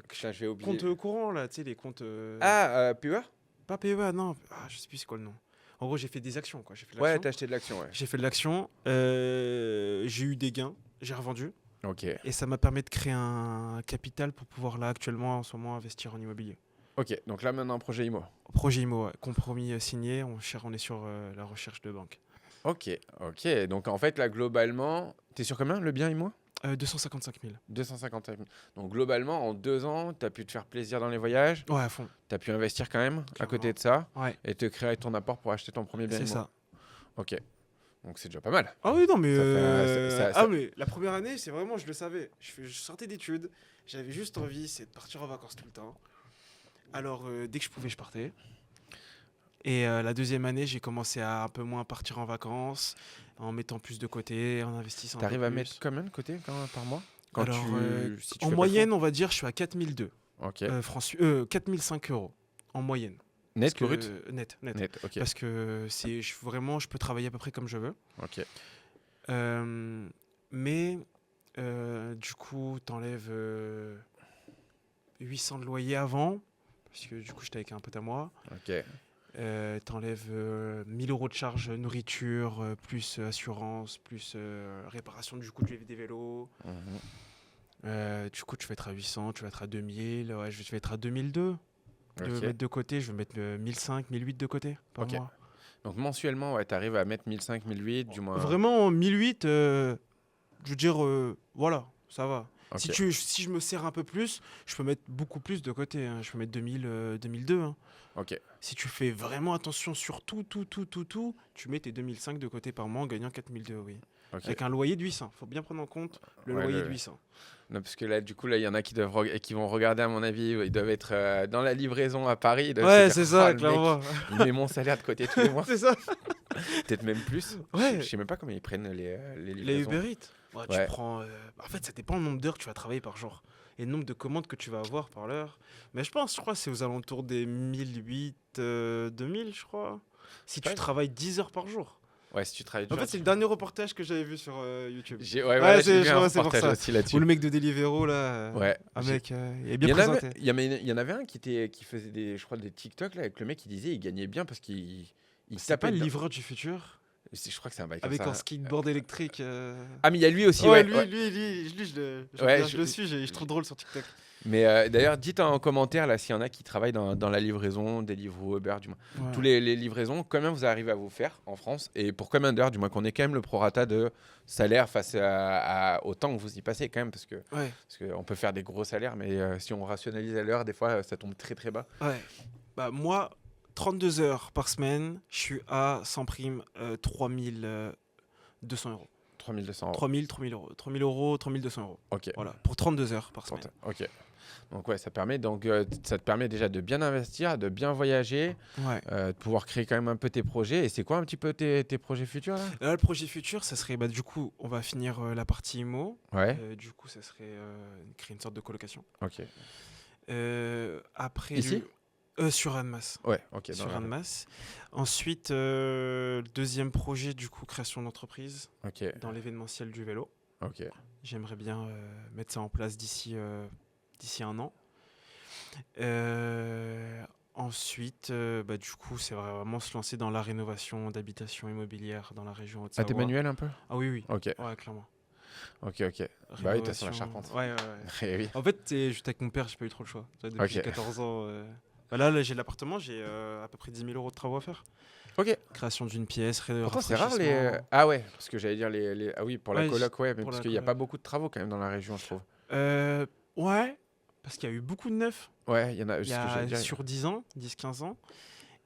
putain, je vais oublier. Compte courant, là, tu sais, les comptes. Ah, PEA? Pas PEA, non. Ah, je sais plus c'est quoi le nom. En gros, j'ai fait des actions, quoi. J'ai fait de Ouais, l'action. t'as acheté de l'action, ouais. J'ai fait de l'action. J'ai eu des gains. J'ai revendu. Ok. Et ça m'a permis de créer un capital pour pouvoir, là, actuellement, en ce moment, investir en immobilier. Ok, donc là maintenant, projet IMO. Projet IMO, ouais. Compromis signé. On est sur la recherche de banque. Ok, ok. Donc en fait, là, globalement, t'es sur combien le bien IMO? 255 000. 255 000. Donc globalement, en 2 ans, tu as pu te faire plaisir dans les voyages, Ouais, à fond. tu as pu investir quand même à côté Clairement. de ça Ouais, et te créer ton apport pour acheter ton premier bien c'est immo. ça. Ok, donc c'est déjà pas mal. Ah oui, non, mais. Ça fait, mais la première année, c'est vraiment, je le savais. Je sortais d'études. J'avais juste envie, c'est de partir en vacances tout le temps. Alors, dès que je pouvais, je partais. Et la deuxième année, j'ai commencé à un peu moins partir en vacances, en mettant plus de côté, en investissant un peu T'arrives à plus. mettre combien de côté par mois quand Alors, si tu en fais pas le moyenne, on va dire, je suis à 4002 choix. Ok. francs, 4005 euros en moyenne. Net Parce ou brut? que, net. Net, ok. Parce que vraiment, je peux travailler à peu près comme je veux. Ok. Mais du coup, t'enlèves 800 de loyer avant, parce que du coup, j'étais avec un pote à moi. Ok. T'enlèves 1000 euros de charge nourriture, plus assurance, plus réparation du coup des vélos. Mhm. Du coup, tu vas être à 800, tu vas être à 2000. Ouais, je vais être à 2002. De Ok. mettre de côté, je vais mettre 1005, 1008 de côté par Ok. mois. Donc mensuellement, ouais, t'arrives à mettre 1005, 1008, du moins. Vraiment, 1008, je veux dire, voilà, ça va. Ok. Si je me serre un peu plus, je peux mettre beaucoup plus de côté, hein. Je peux mettre 2000, 2002, hein. Ok. Si tu fais vraiment attention sur tout, tu mets tes 2005 de côté par mois en gagnant 4002, oui. Ok. Avec un loyer de 800. Faut bien prendre en compte le Ouais, loyer de 800. Non, parce que là, du coup, là, il y en a qui vont regarder, à mon avis, ils doivent être dans la livraison à Paris. Ils doivent se Ouais, dire, c'est oh, ça, le mec, clairement. il met mon salaire de côté tous les mois. C'est ça. Peut-être même plus. Ouais. Je sais même pas comment ils prennent les Les livraisons. Uber Eats. Ouais, Ouais. tu prends. En fait, ça dépend du nombre d'heures que tu vas travailler par jour et le nombre de commandes que tu vas avoir par l'heure. Mais je crois, que c'est aux alentours des 1008, 2000, je crois. Si tu Ouais. travailles 10 heures par jour. Ouais, si tu travailles En dur. fait, c'est le dernier reportage que j'avais vu sur YouTube. Ouais, voilà, j'ai vu je un crois que c'est pour reportage ça. aussi Ou là-dessus. le mec de Deliveroo, là. Ouais, Un j'ai- mec, il est Il bien y en avait, présenté. il y en avait un qui faisait je crois, des TikTok là, avec le mec qui disait il gagnait bien parce qu'il C'est pas tapait le dedans. livreur du futur Je crois que c'est un bail comme avec ça. un skateboard électrique. Ah, mais il y a lui aussi, Ouais, ouais. lui, Ouais. Ouais, je le suis, je trouve drôle sur TikTok. Mais d'ailleurs, dites en commentaire là s'il y en a qui travaillent dans la livraison, Deliveroo, Uber, du moins. Ouais. Tous les livraisons, combien vous arrivez à vous faire en France et pour combien d'heures, du moins qu'on ait quand même le prorata de salaire face au temps que vous y passez quand même parce Ouais, qu'on peut faire des gros salaires, mais si on rationalise à l'heure, des fois ça tombe très très bas. ouais. Bah, moi, 32 heures par semaine, je suis à, sans prime, 3200 euros. 3200 euros. 3000 euros. 3000 euros, 3200 euros. Ok. Voilà, pour 32 heures par semaine. Ok. Donc ouais, ça te permet déjà de bien investir, de bien voyager, Ouais. de pouvoir créer quand même un peu tes projets. Et c'est quoi un petit peu tes projets futurs là? Là, le projet futur, ça serait, bah, du coup, on va finir la partie IMO. Ouais. Du coup, ça serait créer une sorte de colocation. Ok. Après, Ici sur Annemasse. Ouais. Ok. Sur Annemasse. Ensuite, le deuxième projet, du coup, création d'entreprise Ok. dans l'événementiel du vélo. Ok. J'aimerais bien mettre ça en place d'ici 1 an. Ensuite, bah, du coup, c'est vraiment se lancer dans la rénovation d'habitations immobilières dans la région Ah, Haute-Savoie. t'es manuel un peu? Ah oui, oui. Ok. Ouais, clairement. Ok. Bah oui, de toute façon, la Rénovation. charpente. Ouais. Eh oui. En fait, c'est juste avec mon père, j'ai pas eu trop le choix. Tu vois, depuis Ok. 14 ans. Bah là, j'ai l'appartement, j'ai à peu près 10 000 euros de travaux à faire. Ok. Création d'une pièce, Pourtant, c'est rare rafraîchissement. Ah ouais, parce que j'allais dire Ah oui, pour la Ouais, coloc, ouais, mais pour parce la qu'il n'y a pas coloc. beaucoup de travaux quand même dans la région, je trouve. Ouais, parce qu'il y a eu beaucoup de neufs. Ouais, il y en a. Il y Ce que j'allais a dire. sur 10 ans, 10-15 ans.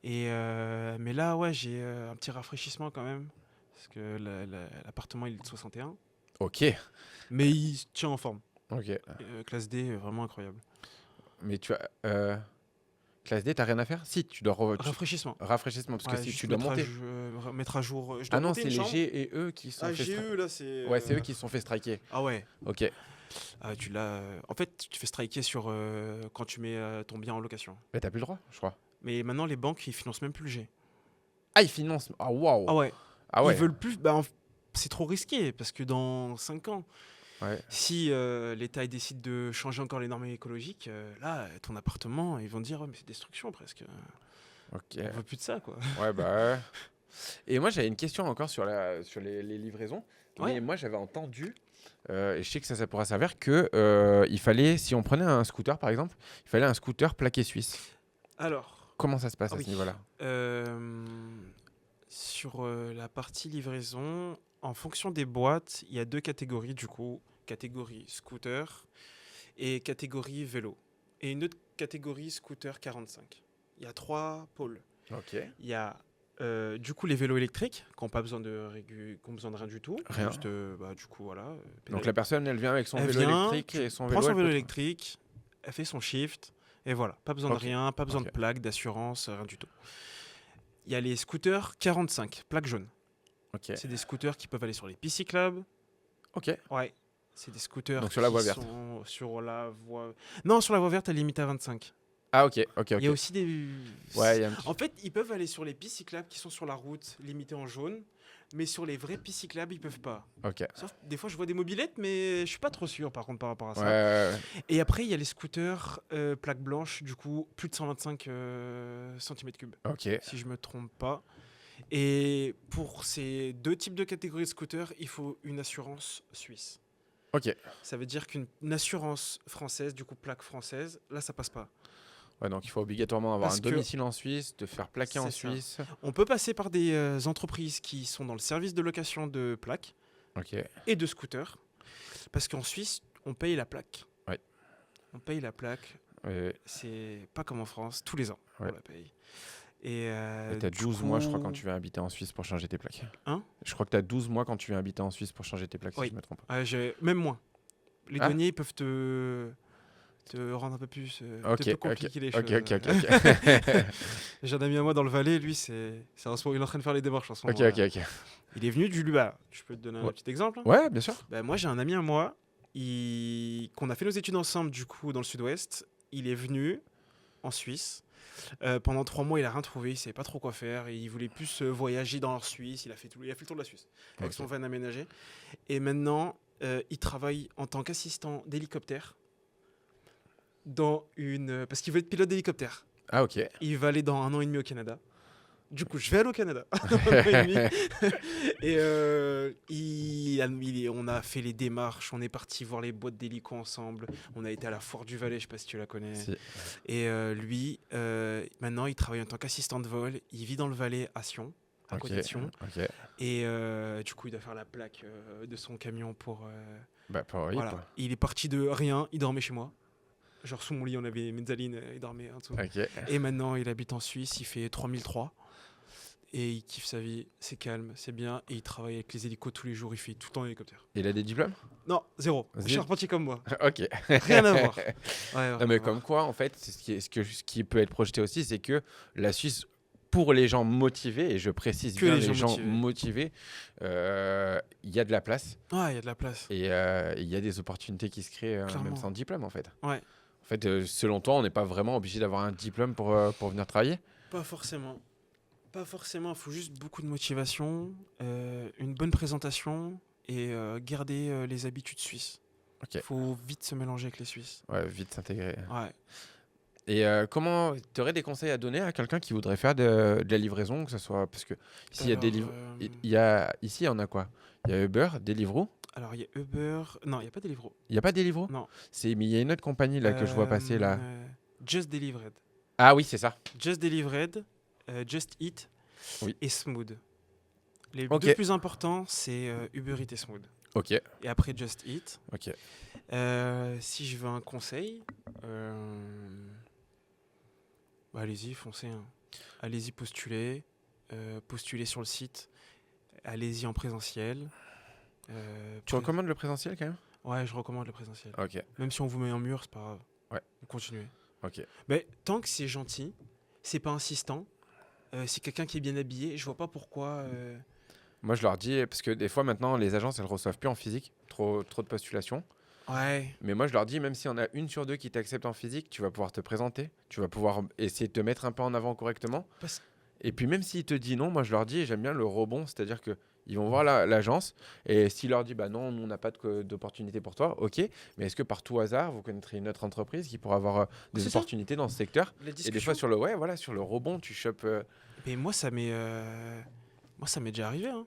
Mais là, ouais, j'ai un petit rafraîchissement quand même. Parce que l'appartement, il est de 61. Ok. Mais il se tient en forme. Ok. Classe D, vraiment incroyable. Mais tu as. Classe D, t'as rien à faire? Si, tu dois... Rafraîchissement. Rafraîchissement, parce que Ouais, si tu juste dois monter. mettre à jour. Je Ah dois non, monter c'est une les chambre. G et E qui sont Ah, fait GE, là, c'est. Ouais, c'est eux qui se sont fait striker. Ah ouais. Ok. Ah, tu l'as. En fait, tu te fais striker sur quand tu mets ton bien en location. Mais t'as plus le droit, je crois. Mais maintenant, les banques, ils financent même plus le G. Ah, ils financent. Ah, waouh. Ah ouais. Ah Ils ouais. veulent plus. Bah, c'est trop risqué parce que dans 5 ans, Ouais. si l'État il décide de changer encore les normes écologiques, là, ton appartement, ils vont te dire, ouais, mais c'est destruction presque. Ok. On veut plus de ça, quoi. Ouais, bah. Ouais. Et moi, j'avais une question encore sur les livraisons. Ouais. Mais moi, j'avais entendu, et je sais que ça pourra servir, que il fallait, si on prenait un scooter par exemple, il fallait un scooter plaqué suisse. Alors, Comment ça se passe ah à oui. ce niveau-là? Sur la partie livraison, en fonction des boîtes, il y a 2 catégories du coup. Catégorie scooter et catégorie vélo. Et une autre catégorie scooter 45. Il y a 3 pôles. Ok. Il y a du coup les vélos électriques qui n'ont pas besoin de, qui ont besoin de rien du tout. Rien. Juste, du coup, voilà. Donc pédaler. la personne, elle vient avec son Elle vélo vient, électrique et son prend vélo. son elle vélo peut- électrique, elle fait son shift, et voilà. Pas besoin Ok. de rien, pas besoin Ok. de plaque, d'assurance, rien du tout. Il y a les scooters 45, plaque jaune. Ok. C'est des scooters qui peuvent aller sur les pistes cyclables. Ok. Ouais. C'est des scooters Donc sur la qui voie verte. sont sur la voie... Non, sur la voie verte, elle est limitée à 25. Ah ok. Ok. Il y a Ok. aussi des... Ouais, il y a un petit. En fait, ils peuvent aller sur les pistes cyclables qui sont sur la route, limitées en jaune. Mais sur les vraies pistes cyclables, ils peuvent pas. Ok. Sauf des fois, je vois des mobylettes, mais je suis pas trop sûr par contre par rapport à Ouais. ça. Ouais, ouais. Et après, il y a les scooters plaque blanche, du coup, plus de 125 cm3, Ok. si je me trompe pas. Et pour ces 2 types de catégories de scooters, il faut une assurance suisse. Ok. Ça veut dire qu'une assurance française, du coup plaque française, là ça passe pas. Ouais, donc il faut obligatoirement avoir Parce un que- domicile en Suisse, de faire plaquer en C'est ça. Suisse. On peut passer par des entreprises qui sont dans le service de location de plaques Ok. et de scooters. Parce qu'en Suisse, on paye la plaque. Ouais. On paye la plaque, Ouais. c'est pas comme en France, tous les ans Ouais. on la paye. Et Et t'as du 12 mois, je crois, coup- quand tu viens habiter en Suisse pour changer tes plaques. Hein? Je crois que t'as 12 mois quand tu viens habiter en Suisse pour changer tes plaques, si Oui. je me trompe pas. Même moins. Les Ah. douaniers peuvent te rendre un peu plus... Ok, te ok, compliquer les ok, choses. ok, ok. J'ai un ami à moi dans le Valais, lui, c'est en ce moment, il est en train de faire les démarches en ce Ok, moment. ok, ok. Il est venu du Luba. Je peux te donner un Ouais. petit exemple. Ouais, bien sûr. Bah, moi, j'ai un ami à moi qu'on a fait nos études ensemble, du coup, dans le sud-ouest. Il est venu en Suisse. Pendant 3 mois, il a rien trouvé, il savait pas trop quoi faire. Et il voulait plus voyager dans la Suisse. Il a fait le tour de la Suisse avec Ok. son van aménagé. Et maintenant, il travaille en tant qu'assistant d'hélicoptère parce qu'il veut être pilote d'hélicoptère. Ah, ok. Il va aller dans 1 an et demi au Canada. Du coup, je vais aller au Canada. Dans 1 an et demi. Et on a fait les démarches. On est parti voir les boîtes d'hélico ensemble. On a été à la Foire du Valais, je sais pas si tu la connais. Si. Et lui, maintenant, il travaille en tant qu'assistant de vol. Il vit dans le Valais à Sion, à Ok. côté de Sion. Ok. Et du coup, il doit faire la plaque de son camion pour... Bah, pour oui, voilà. Il est parti de rien. Il dormait chez moi. Genre sous mon lit, on avait mezzanine. Il dormait en dessous. Ok. Et maintenant, il habite en Suisse, il fait 3003. Et il kiffe sa vie, c'est calme, c'est bien. Et il travaille avec les hélicos tous les jours, il fait tout le temps hélicoptère. Il a des diplômes? Non, zéro. Zéro. Charpentier comme moi. Ok. Rien à voir. Ouais, Non, mais vraiment. comme quoi, en fait, c'est ce qui peut être projeté aussi, c'est que la Suisse, pour les gens motivés, et je précise Que bien les les gens gens motivés, il y a de la place Ouais, il y a de la place. et il y a des opportunités qui se créent même Clairement. sans diplôme, en fait. Ouais. En fait, selon toi, on n'est pas vraiment obligé d'avoir un diplôme pour venir travailler? Pas forcément. Pas forcément, il faut juste beaucoup de motivation, une bonne présentation et garder les habitudes suisses. Ok. Il faut vite se mélanger avec les Suisses. Ouais, vite s'intégrer. Ouais. Et comment tu aurais des conseils à donner à quelqu'un qui voudrait faire de la livraison, que ce soit parce que ici il y a des livres, ici il y en a quoi? Il y a Uber, Deliveroo. Alors, il y a Uber. Non, il n'y a pas Deliveroo. Il y a pas Deliveroo? Non. Mais il y a une autre compagnie là que je vois passer là. Just Delivered. Ah oui, c'est ça. Just Delivered, Just Eat Oui. et Smooth. Les Ok. 2 plus importants, c'est Uber Eats et Smooth. Ok. Et après Just Eat. Ok. Si je veux un conseil, bah allez-y, foncez. Hein. Allez-y, postulez. Postulez sur le site. Allez-y en présentiel. Tu recommandes le présentiel quand même? Ouais, je recommande le présentiel. Ok. Même si on vous met un mur, c'est pas grave. Ouais. Vous continuez. Ok. Mais tant que c'est gentil, c'est pas insistant, c'est quelqu'un qui est bien habillé, je vois pas pourquoi. Moi, je leur dis, parce que des fois maintenant, les agences, elles reçoivent plus en physique, trop de postulations. Ouais. Mais moi, je leur dis, même si on a une sur deux qui t'accepte en physique, tu vas pouvoir te présenter, tu vas pouvoir essayer de te mettre un peu en avant correctement. Parce... Et puis même s'il te dit non, moi je leur dis, j'aime bien le rebond, c'est-à-dire que ils vont voir l'agence et s'il leur dit bah non, nous on n'a pas d'opportunité pour toi, ok, mais est-ce que par tout hasard vous connaîtrez une autre entreprise qui pourra avoir des C'est ça, opportunités dans ce secteur? la Et des fois discussion. sur sur le rebond, tu chopes. Mais moi, ça m'est déjà arrivé, hein.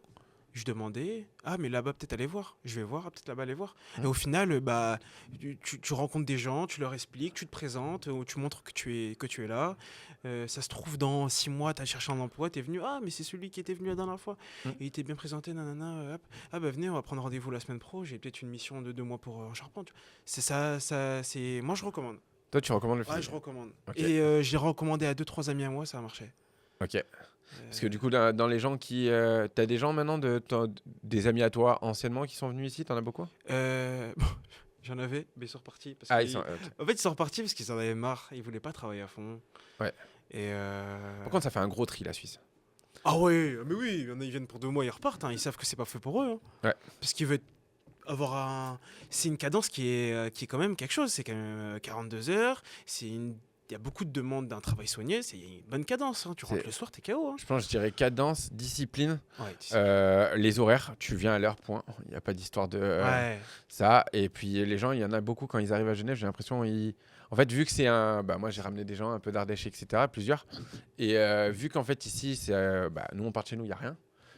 Je demandais, ah mais là-bas peut-être aller voir, je vais voir, ah, peut-être là-bas aller voir. Et au final, bah, tu rencontres des gens, tu leur expliques, tu te présentes, ou tu montres que tu es là. Ça se trouve dans 6 mois, tu as cherché un emploi, tu es venu, ah mais c'est celui qui était venu la dernière fois. Mm. Et il était bien présenté, nanana, hop. Ah bah venez, on va prendre rendez-vous la semaine pro, j'ai peut-être une mission de 2 mois pour en charpente. C'est ça, c'est... Moi je recommande. Toi, tu recommandes le Ouais, physique? je recommande. Ok. Et je l'ai recommandé à 2 3 amis à moi, ça a marché. Ok. Parce que du coup, dans les gens qui. T'as des gens maintenant, des amis à toi anciennement qui sont venus ici, t'en as beaucoup? Bon, j'en avais, mais ils sont repartis. Parce Ah, ils qu'ils... sont. Ok. En fait, ils sont repartis parce qu'ils en avaient marre. Ils voulaient pas travailler à fond. Ouais. Et Par contre, ça fait un gros tri, la Suisse. ah ouais, mais oui, il y en a, ils viennent pour 2 mois, ils repartent, hein. Ils savent que c'est pas fait pour eux, hein. Ouais. Parce qu'ils veulent avoir un... C'est une cadence qui est quand même quelque chose. C'est quand même 42 heures. Il y a beaucoup de demandes d'un travail soigné. C'est une bonne cadence, hein. Tu rentres C'est- le soir, t'es KO, hein. Je pense, je dirais cadence, discipline. Ouais, Les horaires, tu viens à l'heure, point. Il n'y a pas d'histoire de ouais. ça. Et puis les gens, il y en a beaucoup quand ils arrivent à Genève, j'ai l'impression, en fait, vu que c'est un... Bah, moi, j'ai ramené des gens un peu d'Ardèche, etc., plusieurs. Et vu qu'en fait, ici, c'est, nous, on part de chez nous, il n'y a rien.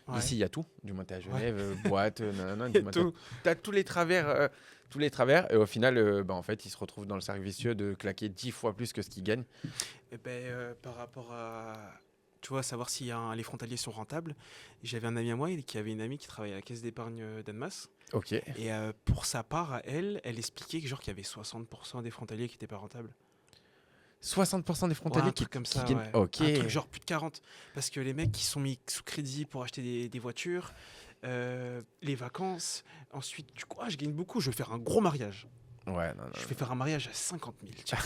Ouais. Ici, il y a tout. Du moins, t'es à Ouais. Genève, boîte, nanana. Il y a Du moins, tout. t'as tous les travers. Tous les travers. Et au final, en fait, ils se retrouvent dans le cercle vicieux de claquer 10 fois plus que ce qu'ils gagnent. Eh ben, par rapport à, tu vois, savoir si les frontaliers sont rentables, j'avais un ami à moi qui avait une amie qui travaillait à la caisse d'épargne d'Annemasse. Ok. Et pour sa part, à elle, elle expliquait que genre qu'il y avait 60% des frontaliers qui n'étaient pas rentables. 60% des Ouais, frontaliers un truc comme qui ça, gagnent. ouais. Ok. Un truc genre plus de 40. Parce que les mecs qui sont mis sous crédit pour acheter des voitures, les vacances, ensuite, je gagne beaucoup, je vais faire un gros mariage. Ouais, non, non. Je vais faire un mariage à 50 000. Tiens.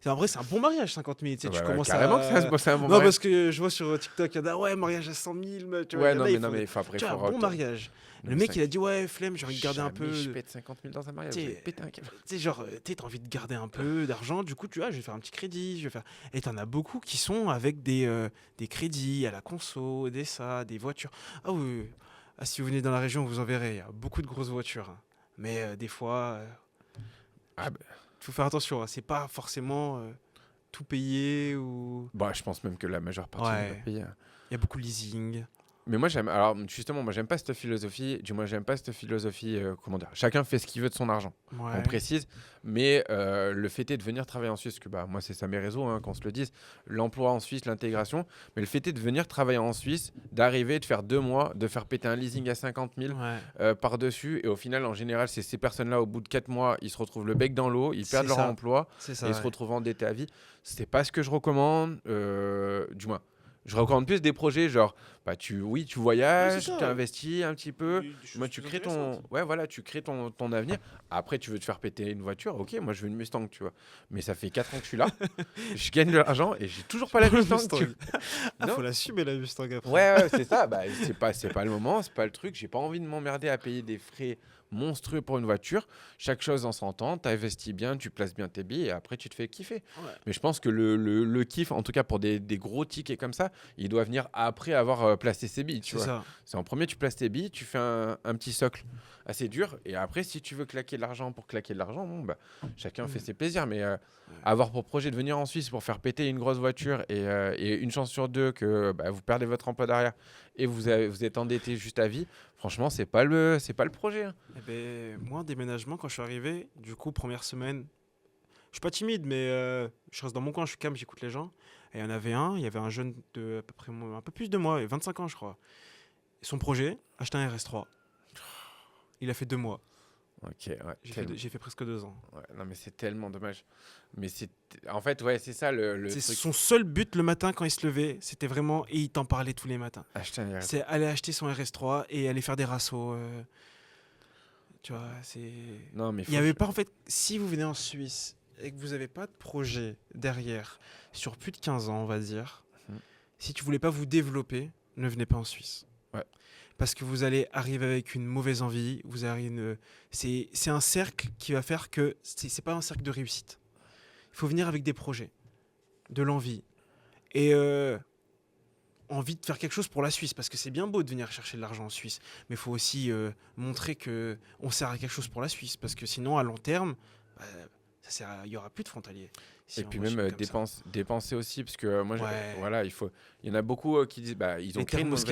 En vrai, c'est un bon mariage, 50 000. Tu sais, tu commences carrément à... que ça, c'est un bon Non, mariage. parce que je vois sur TikTok, il y en a, ouais, mariage à 100 000. Mais tu vois, Ouais, il y en non, a, mais, ils non, font mais des- après, tu vois, il faut un bon mariage. Le mec, il a dit, ouais, flemme, j'ai envie de garder un peu. Je pète 50 000 dans un mariage. T'sais, Je vais péter un câble. Tu sais, genre, t'as envie de garder un peu d'argent. Du coup, tu vois, je vais faire un petit crédit. Je vais faire... Et t'en as beaucoup qui sont avec des crédits à la conso, des voitures. Ah oui, oui. Ah, si vous venez dans la région, vous en verrez. Il y a beaucoup de grosses voitures, hein. Mais des fois, Ah, bah, faut faire attention, hein. C'est pas forcément tout payé ou. bah, je pense même que la majeure partie n'est Ouais. pas payée. Il y a beaucoup de leasing. Mais moi, j'aime. Alors, justement, moi, j'aime pas cette philosophie. Du moins, j'aime pas cette philosophie. Comment dire? Chacun fait ce qu'il veut de son argent. Ouais. On précise. Mais le fait est de venir travailler en Suisse, que bah, moi, c'est ça mes réseaux, hein, qu'on se le dise. L'emploi en Suisse, l'intégration. Mais le fait est de venir travailler en Suisse, d'arriver, de faire 2 mois, de faire péter un leasing à 50 000 Ouais. par-dessus. Et au final, en général, c'est ces personnes-là, au bout de 4 mois, ils se retrouvent le bec dans l'eau, ils perdent C'est leur ça. emploi C'est et ça. ils se Ouais. retrouvent endettés à vie. C'est pas ce que je recommande. Du moins. Je recommande plus des projets genre, bah tu voyages, c'est ça. tu investis un petit peu, Des choses moi tu plus crées intéressantes. tu crées ton avenir. Après tu veux te faire péter une voiture, ok, moi je veux une Mustang, tu vois. Mais ça fait 4 ans que je suis là, je gagne de l'argent et j'ai toujours pas la Mustang. tu vois. Ah, Non. faut l'assumer la Mustang après. Ouais, c'est ça. Bah, c'est pas le moment, c'est pas le truc. J'ai pas envie de m'emmerder à payer des frais monstrueux pour une voiture. Chaque chose en son temps. Tu investis bien, tu places bien tes billes et après tu te fais kiffer. Ouais. Mais je pense que le kiff, en tout cas pour des gros tickets comme ça, il doit venir après avoir placé ses billes. Tu C'est vois. ça. C'est en premier, tu places tes billes, tu fais un petit socle assez dur. Et après, si tu veux claquer de l'argent pour claquer de l'argent, bon, bah, chacun fait ses plaisirs. Mais avoir pour projet de venir en Suisse pour faire péter une grosse voiture et une chance sur deux que bah, vous perdez votre emploi derrière et vous êtes endetté juste à vie, franchement, c'est pas le projet. Hein. Eh ben, moi, en déménagement, quand je suis arrivé, du coup, première semaine, je suis pas timide, mais je reste dans mon coin, je suis calme, j'écoute les gens. Et il y avait un jeune de à peu près un peu plus de moi, 25 ans, je crois. Et son projet, acheter un RS3. Il a fait 2 mois. Ok, ouais. J'ai fait presque 2 ans. Ouais, non, mais c'est tellement dommage. Mais c'est en fait, ouais, c'est ça le C'est truc. son seul but le matin quand il se levait, c'était vraiment, et il t'en parlait tous les matins. Acheter un RS. C'est aller acheter son RS3 et aller faire des rassos. Tu vois, c'est. Non, mais Il n'y avait pas, en fait, si vous venez en Suisse et que vous n'avez pas de projet derrière sur plus de 15 ans, on va dire, Mhm. si tu voulais pas vous développer, ne venez pas en Suisse. Ouais. Parce que vous allez arriver avec une mauvaise envie, c'est un cercle qui va faire que c'est pas un cercle de réussite. Il faut venir avec des projets, de l'envie et envie de faire quelque chose pour la Suisse, parce que c'est bien beau de venir chercher de l'argent en Suisse, mais il faut aussi montrer que on sert à quelque chose pour la Suisse, parce que sinon à long terme, bah, il y aura plus de frontaliers. Et Si on puis même continue comme ça. dépenser aussi, parce que moi, Ouais. voilà, il y en a beaucoup qui disent, bah, ils ont Les créé une thermos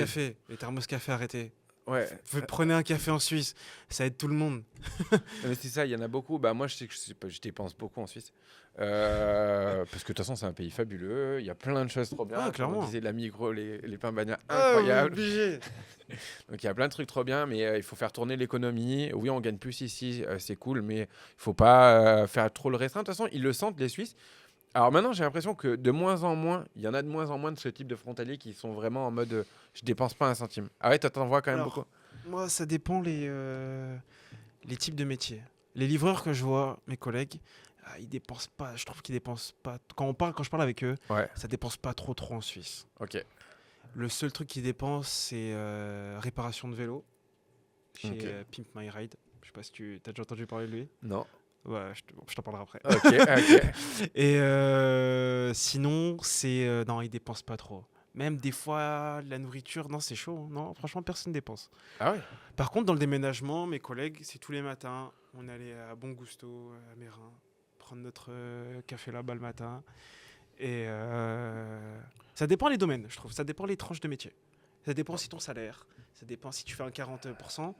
mauvaise... café, arrêtez. Ouais, Prenez un café en Suisse, ça aide tout le monde. non, mais c'est ça, il y en a beaucoup. Bah, moi, je sais que je dépense beaucoup en Suisse. Parce que de toute façon, c'est un pays fabuleux. Il y a plein de choses trop bien. Ah, Comme on clairement. disait, la Migros, les pains bagnats, Ah, incroyables. obligé. Donc, il y a plein de trucs trop bien, mais il faut faire tourner l'économie. Oui, on gagne plus ici, c'est cool, mais il faut pas faire trop le restreint. De toute façon, ils le sentent, les Suisses. Alors maintenant, j'ai l'impression que de moins en moins, il y en a de moins en moins de ce type de frontaliers qui sont vraiment en mode je dépense pas un centime. Ah ouais, toi, t'en vois quand même Alors, beaucoup. moi, ça dépend les types de métiers. Les livreurs que je vois, mes collègues, ils dépensent pas. Je trouve qu'ils dépensent pas. Quand je parle avec eux, Ouais, ça dépense pas trop en Suisse. ok. Le seul truc qu'ils dépensent, c'est réparation de vélo chez Ok. Pimp My Ride. Je sais pas si tu as déjà entendu parler de lui. Non. Ouais, je t'en parlerai après. Ok, ok. Et sinon, non, ils dépensent pas trop. Même des fois, la nourriture, non, c'est chaud. Non, franchement, personne dépense. Ah ouais. Par contre, dans le déménagement, mes collègues, c'est tous les matins. On allait à Bon Gusto, à Mérin, prendre notre café là-bas le matin. Et ça dépend les domaines, je trouve. Ça dépend les tranches de métier. Ça dépend si ton salaire. Ça dépend si tu fais un 40%.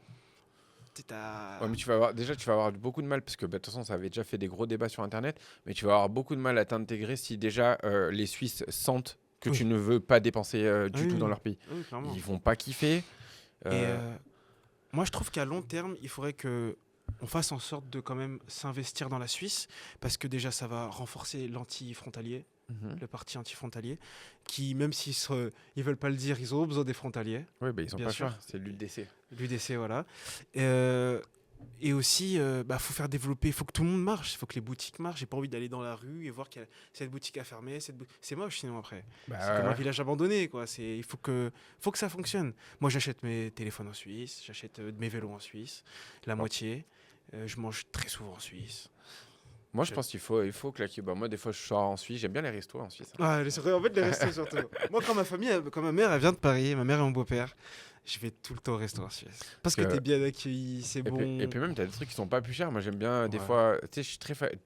Ouais, mais déjà, tu vas avoir beaucoup de mal, parce que bah, de toute façon, ça avait déjà fait des gros débats sur Internet, mais tu vas avoir beaucoup de mal à t'intégrer si déjà les Suisses sentent que Oui. tu ne veux pas dépenser Ah du oui, tout dans oui. leur pays. Oui, clairement. Ils vont pas kiffer. Et Euh, moi, je trouve qu'à long terme, il faudrait que on fasse en sorte de quand même s'investir dans la Suisse, parce que déjà, ça va renforcer l'anti-frontalier, mhm. le parti anti-frontalier, qui, même ils veulent pas le dire, ils ont besoin des frontaliers, Ouais, bah, ils ont bien pas le sûr. choix, c'est l'UDC. L'UDC, voilà. Et aussi, faut faire développer, il faut que tout le monde marche, il faut que les boutiques marchent. J'ai pas envie d'aller dans la rue et voir que cette boutique a fermé, c'est moche sinon après. Bah, C'est comme un village abandonné, quoi. Il faut que ça fonctionne. Moi, j'achète mes téléphones en Suisse, j'achète mes vélos en Suisse, la bon. moitié. Je mange très souvent en Suisse. Moi, je pense qu'il faut claquer. Bah, moi, des fois, je sors en Suisse. J'aime bien les restos en Suisse. Ah, c'est vrai, en fait, les restos surtout. Moi, quand ma mère, elle vient de Paris, ma mère et mon beau-père, je vais tout le temps au resto en Suisse. Parce que Que- t'es bien accueilli, c'est Et puis, bon. et puis même, tu as des trucs qui sont pas plus chers. Moi, j'aime bien, des Ouais. fois, tu sais, je suis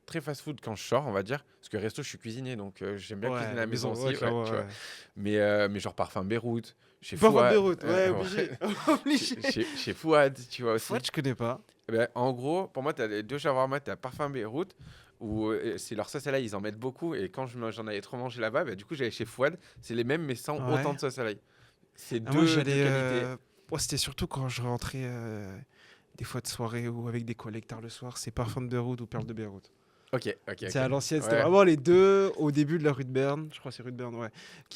très fast-food quand je sors, on va dire. Parce que resto, je suis cuisinier, donc j'aime bien cuisiner à la maison aussi. ouais, Ouais, clairement, tu vois. ouais. Mais genre parfum Beyrouth, chez Parfum Fouad. Beyrouth, ouais, obligé. obligé. Chez Fouad, tu vois aussi. Fouad, je connais pas. Eh ben, en gros, pour moi, tu as les deux shawarma, tu as parfum Beyrouth, où c'est leur sauce à l'ail, ils en mettent beaucoup. Et quand j'en avais trop mangé là-bas, bah, du coup, j'allais chez Fouad. C'est les mêmes, mais sans Ouais. autant de sauce à l'ail. C'est Ah, moi, deux j'allais. qualités. Moi, c'était surtout quand je rentrais des fois de soirée ou avec des collègues tard le soir. C'est Parfum de Beyrouth ou Perle de Beyrouth. Ok, ok. C'est à l'ancienne, c'était Ouais. vraiment les deux au début de la rue de Berne. Je crois que c'est rue de Berne, ouais.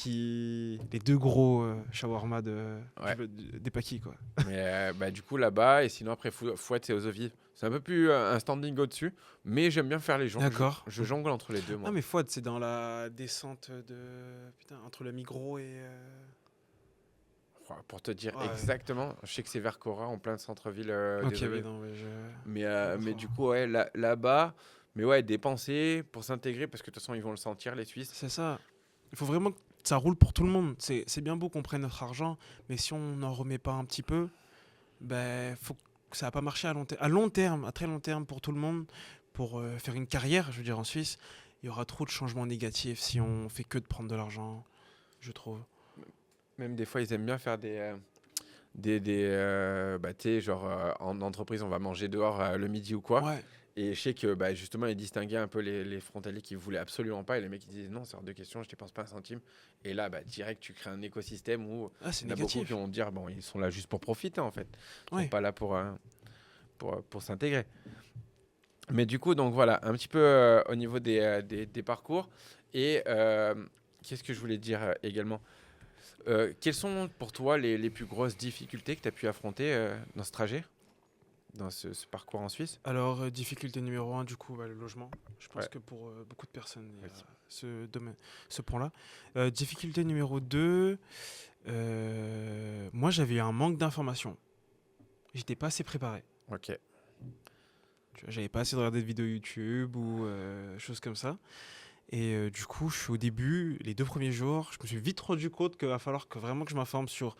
Les deux gros shawarma Ouais. des paquis, quoi. Mais bah, du coup, là-bas, et sinon, après, Fouad, c'est aux eaux vives. C'est un peu plus un standing au-dessus, mais j'aime bien faire les jongles. D'accord. Je jongle entre les deux, moi. Ah, mais Fouad, c'est dans la descente de. Putain, entre la Migros et. Pour te dire Ouais. exactement, je sais que c'est vers Cora, en plein centre-ville Ok, des eaux ouais, vives. non, mais je. Mais du coup, ouais, là-bas, mais ouais, dépenser pour s'intégrer, parce que de toute façon, ils vont le sentir, les Suisses. C'est ça. Il faut vraiment que ça roule pour tout le monde. C'est bien beau qu'on prenne notre argent, mais si on n'en remet pas un petit peu, ben, faut que ça va pas marcher à long terme, à très long terme pour tout le monde, pour faire une carrière, je veux dire, en Suisse. Il y aura trop de changements négatifs si on fait que de prendre de l'argent, je trouve. Même des fois, ils aiment bien faire bah, tu sais, genre en entreprise, on va manger dehors le midi ou quoi. Ouais, Et je sais que bah, justement, ils distinguaient un peu les frontaliers qui voulaient absolument pas. Et les mecs, ils disaient non, c'est hors de question, je dépense pas un centime. Et là, bah, direct, tu crées un écosystème où c'est il y en a beaucoup négatif. qui vont dire bon, ils sont là juste pour profiter en fait. Ils Ouais. sont pas là pour s'intégrer. Mais du coup, donc voilà, un petit peu au niveau des parcours. Et qu'est-ce que je voulais dire également quelles sont pour toi les plus grosses difficultés que tu as pu affronter dans ce trajet? dans ce parcours en Suisse? Alors, difficulté numéro un, du coup, le logement. Je pense Ouais. que pour beaucoup de personnes, il y a Oui. ce point-là. Difficulté numéro 2, moi, j'avais eu un manque d'informations. J'étais pas assez préparé. Ok. Tu vois, j'avais pas assez regardé de vidéos YouTube ou choses comme ça. Et du coup, je suis au début, les 2 premiers jours, je me suis vite rendu compte qu'il va falloir que vraiment que je m'informe sur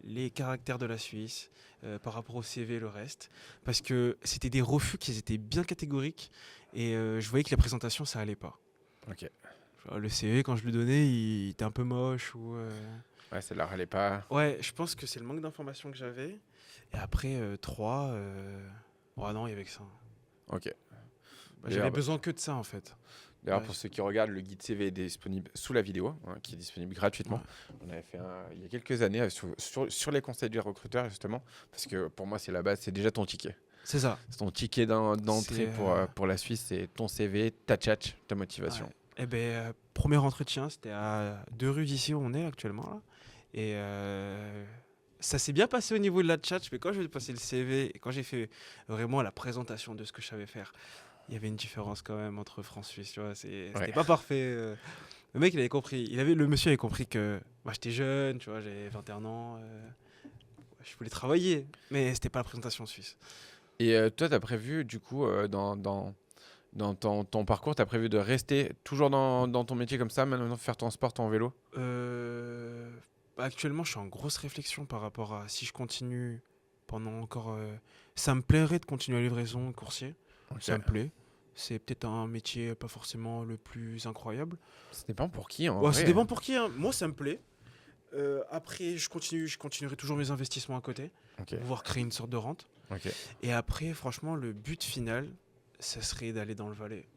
les caractères de la Suisse, par rapport au CV et le reste. Parce que c'était des refus qui étaient bien catégoriques. Et je voyais que la présentation, ça allait pas. Ok. Genre, le CV, quand je lui donnais, il était un peu moche. Ou, Ouais, ça leur allait pas. Ouais, je pense que c'est le manque d'informations que j'avais. Et après, 3, oh non, il y avait que ça. Ok. J'avais D'ailleurs, besoin que de ça, en fait. D'ailleurs, Ouais. pour ceux qui regardent, le guide CV est disponible sous la vidéo, qui est disponible gratuitement. Ouais. On avait fait il y a quelques années sur les conseils du recruteur, justement, parce que pour moi, c'est la base, c'est déjà ton ticket. C'est ça. C'est ton ticket d'entrée C'est, pour la Suisse, c'est ton CV, ta tchatch, ta motivation. Ouais. Eh ben, premier entretien, c'était à 2 rues d'ici où on est actuellement, là. Et ça s'est bien passé au niveau de la chat, mais quand j'ai passé le CV et quand j'ai fait vraiment la présentation de ce que je savais faire, il y avait une différence quand même entre France et Suisse, tu vois. C'était Ouais. pas parfait. Le mec, il avait compris. Le monsieur avait compris que j'étais jeune, tu vois, j'avais 21 ans. Je voulais travailler, mais c'était pas la présentation suisse. Et toi, tu as prévu, du coup, dans ton parcours, tu as prévu de rester toujours dans ton métier comme ça, maintenant faire ton sport, ton vélo? Euh, Actuellement, je suis en grosse réflexion par rapport à si je continue pendant encore. Ça me plairait de continuer à livraison coursier. Ok. Ça me plaît. C'est peut-être un métier pas forcément le plus incroyable. Ça dépend pour qui, en Ouais, ça vrai. dépend pour qui, hein. Moi, ça me plaît. Après, je continuerai toujours mes investissements à côté Ok. pour pouvoir créer une sorte de rente. Ok. Et après, franchement, le but final, ça serait d'aller dans le Valais.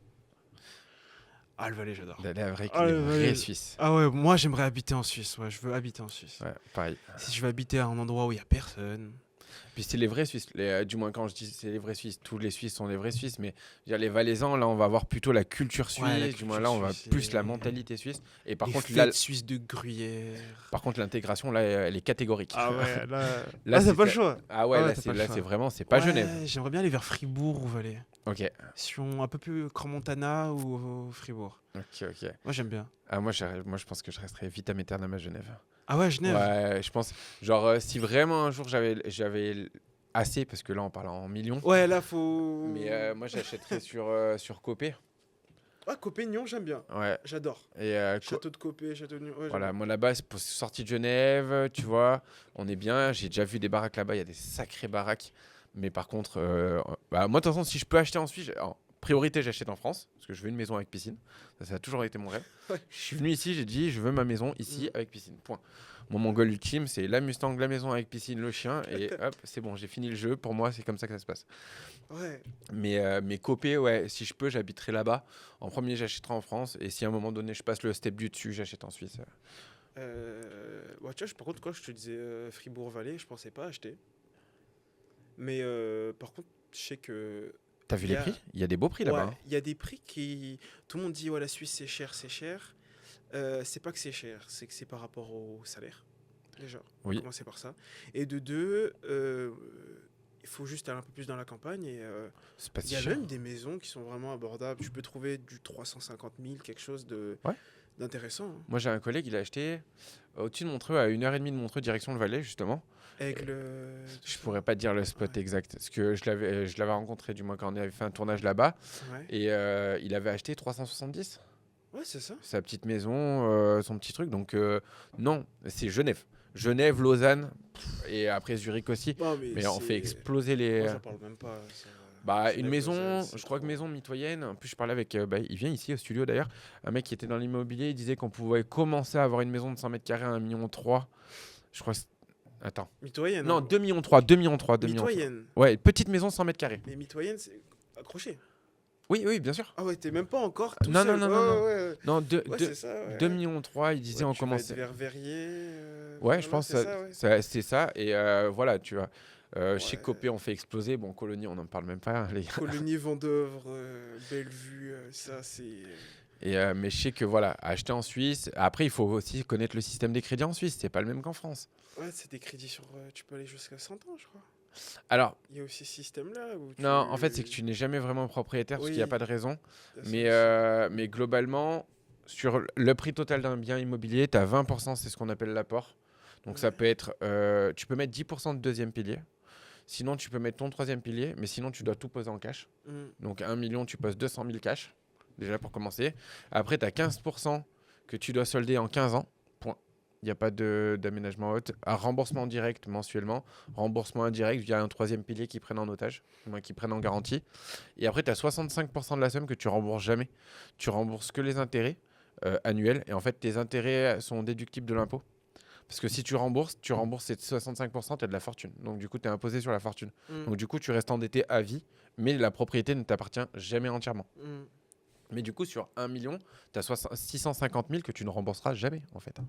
Ah, le Valais, j'adore. D'aller avec Ah, les le vrais Valais. Suisses. Ah ouais, moi, j'aimerais habiter en Suisse. Ouais, je veux habiter en Suisse. Ouais, pareil. Si je veux habiter à un endroit où il y a personne. Puis c'est les vrais Suisses. Du moins, quand je dis c'est les vrais Suisses, tous les Suisses sont les vrais Suisses. Mais je veux dire, les Valaisans, là, on va avoir plutôt la culture suisse. Ouais, la Du moins, culture là, on va suisse plus la et mentalité suisse. Et par les contre, fêtes suisses de Gruyère. l'intégration, là, elle est catégorique. Ah ouais, Là, là, c'est t'as pas le ca- choix. Ah ouais, Ah ouais, là, t'as c'est pas le là, choix. c'est vraiment, c'est pas Ouais, Genève. j'aimerais bien aller vers Fribourg ou Valais. Ok, Si on un peu plus Crans-Montana ou Fribourg. ok. Moi, j'aime bien. Ah, moi, je pense que je resterai vitam aeternam à Genève. Ah ouais, Genève. Ouais, je pense. Genre, si vraiment un jour j'avais assez, parce que là, on parle en millions. Ouais, là, faut. Mais moi, j'achèterais sur Copé. Ah, Copé-Nyon, j'aime bien. Ouais. J'adore. Et Château de Copé, Château de Nyon. Ouais, j'aime voilà, bien. moi là-bas, c'est pour sortie de Genève, tu vois, on est bien. J'ai déjà vu des baraques là-bas, il y a des sacrées baraques. Mais par contre, moi, de toute façon, si je peux acheter en Suisse, en priorité, j'achète en France, parce que je veux une maison avec piscine. Ça a toujours été mon rêve. Ouais. Je suis venu ici, j'ai dit, je veux ma maison ici avec piscine. Point. Mon goal ultime, c'est la Mustang, la maison avec piscine, le chien, et hop, c'est bon, j'ai fini le jeu. Pour moi, c'est comme ça que ça se passe. Ouais. Mais Copé, ouais, si je peux, j'habiterai là-bas. En premier, j'achèterai en France. Et si à un moment donné, je passe le step du dessus, j'achète en Suisse. Ouais, tu vois, par contre, quand je te disais Fribourg-Valais, je pensais pas acheter. Mais par contre, je sais que. T'as vu Il y les a- prix? Il y a des beaux prix là-bas. Ouais, Hein. il y a des prix qui. Tout le monde dit, ouais, la Suisse, c'est cher, c'est cher. C'est pas que c'est cher, c'est que c'est par rapport au salaire. Déjà, on va Oui. commencer par ça. Et de deux, il faut juste aller un peu plus dans la campagne. Et C'est pas il si y a cher. même des maisons qui sont vraiment abordables. Tu peux trouver du 350 000, quelque chose Ouais. d'intéressant. Hein. Moi, j'ai un collègue, il a acheté au-dessus de Montreux, à 1h30 de Montreux, direction le Valais, justement. Aigle. tout Je ça. pourrais pas te dire le spot Ouais. exact. Parce que je l'avais rencontré, du moins, quand on avait fait un tournage là-bas. Ouais, Et il avait acheté 370. ouais c'est ça. Sa petite maison, son petit truc. Donc, non, c'est Genève. Genève, Lausanne, et après Zurich aussi. Non, Mais on fait c'est- exploser les. Moi, j'en parle même pas. Bah, Genève, une maison, Lausanne, c'est je crois que trop. maison mitoyenne. En plus, je parlais avec. Il vient ici au studio d'ailleurs. Un mec qui était dans l'immobilier. Il disait qu'on pouvait commencer à avoir une maison de 100 mètres carrés à 1,3 million. Je crois. Attends. Mitoyenne. Non, hein. 2,3 millions. 2,3 millions. 2 millions. Mitoyenne. Ouais, petite maison 100 mètres carrés. Mais mitoyenne, c'est accroché. Oui, bien sûr. Ah ouais, t'es même pas encore tout Non, seul. non, Ouais, non. ouais, ouais. Non, Ouais, c'est ça. Ouais. 2,3 millions. Il disait Ouais, on tu vas commençait. être vers Verrier. Ouais, par je là, pense c'est que ça, ouais. c'est ça. Et voilà, tu vois. Chez Ouais. Copé, on fait exploser. Bon, Colonie, on n'en parle même pas, hein, les gars. Colonie Vendœuvre, Bellevue, ça c'est. Mais je sais que voilà, acheter en Suisse. Après, il faut aussi connaître le système des crédits en Suisse. C'est pas le même qu'en France. Ouais, c'est des crédits sur. Tu peux aller jusqu'à 100 ans, je crois. Alors, Il y a aussi ce système-là où non, en fait, c'est que tu n'es jamais vraiment propriétaire parce qu'il n'y a Oui, pas de raison. il y a ça Mais, aussi. mais globalement, sur le prix total d'un bien immobilier, tu as 20%, c'est ce qu'on appelle l'apport. Donc ça Ouais. peut être, tu peux mettre 10% de deuxième pilier. Sinon, tu peux mettre ton troisième pilier, mais sinon, tu dois tout poser en cash. Mm. Donc 1 million, tu poses 200 000 cash, déjà pour commencer. Après, tu as 15% que tu dois solder en 15 ans. Point. Il n'y a pas d'aménagement haute. Un remboursement direct mensuellement, remboursement indirect via un troisième pilier qui prennent en otage, du moins qui prennent en garantie. Et après, tu as 65% de la somme que tu rembourses jamais. Tu rembourses que les intérêts annuels. Et en fait, tes intérêts sont déductibles de l'impôt. Parce que si tu rembourses ces 65%, tu as de la fortune. Donc du coup, tu es imposé sur la fortune. Mm. Donc du coup, tu restes endetté à vie, mais la propriété ne t'appartient jamais entièrement. Mm. Mais du coup, sur 1 million, tu as 650 000 que tu ne rembourseras jamais, en fait.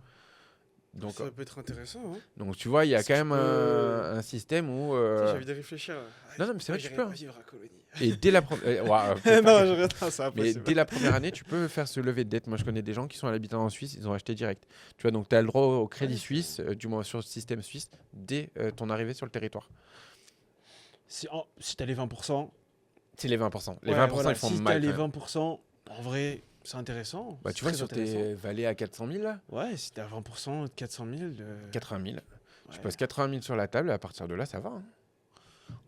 Donc, Ça peut être intéressant, hein. donc tu vois, il y a Si quand tu même peux. un système où... Tu sais, j'ai envie de réfléchir là. Non, non, mais c'est vrai que tu peux. J'irai Hein. vivre à Colonie. Et dès la première... Non, je reste c'est Mais impossible. dès la première année, tu peux faire ce lever de dette. Moi, je connais des gens qui sont à l'habitat en Suisse, ils ont acheté direct. Tu vois, donc tu as le droit au crédit Ouais, suisse, du moins sur le système suisse, dès ton arrivée sur le territoire. Si t'as les 20%, C'est les 20%. Les ouais, 20%, voilà, ils font si mal t'as quand les même. 20%, en vrai, c'est intéressant. Bah, C'est tu vois, très sur intéressant. tes vallées à 400 000, là, Ouais, si t'as 20% de 400 000, 80 000, tu ouais. poses 80 000 sur la table et à partir de là, ça va. Hein.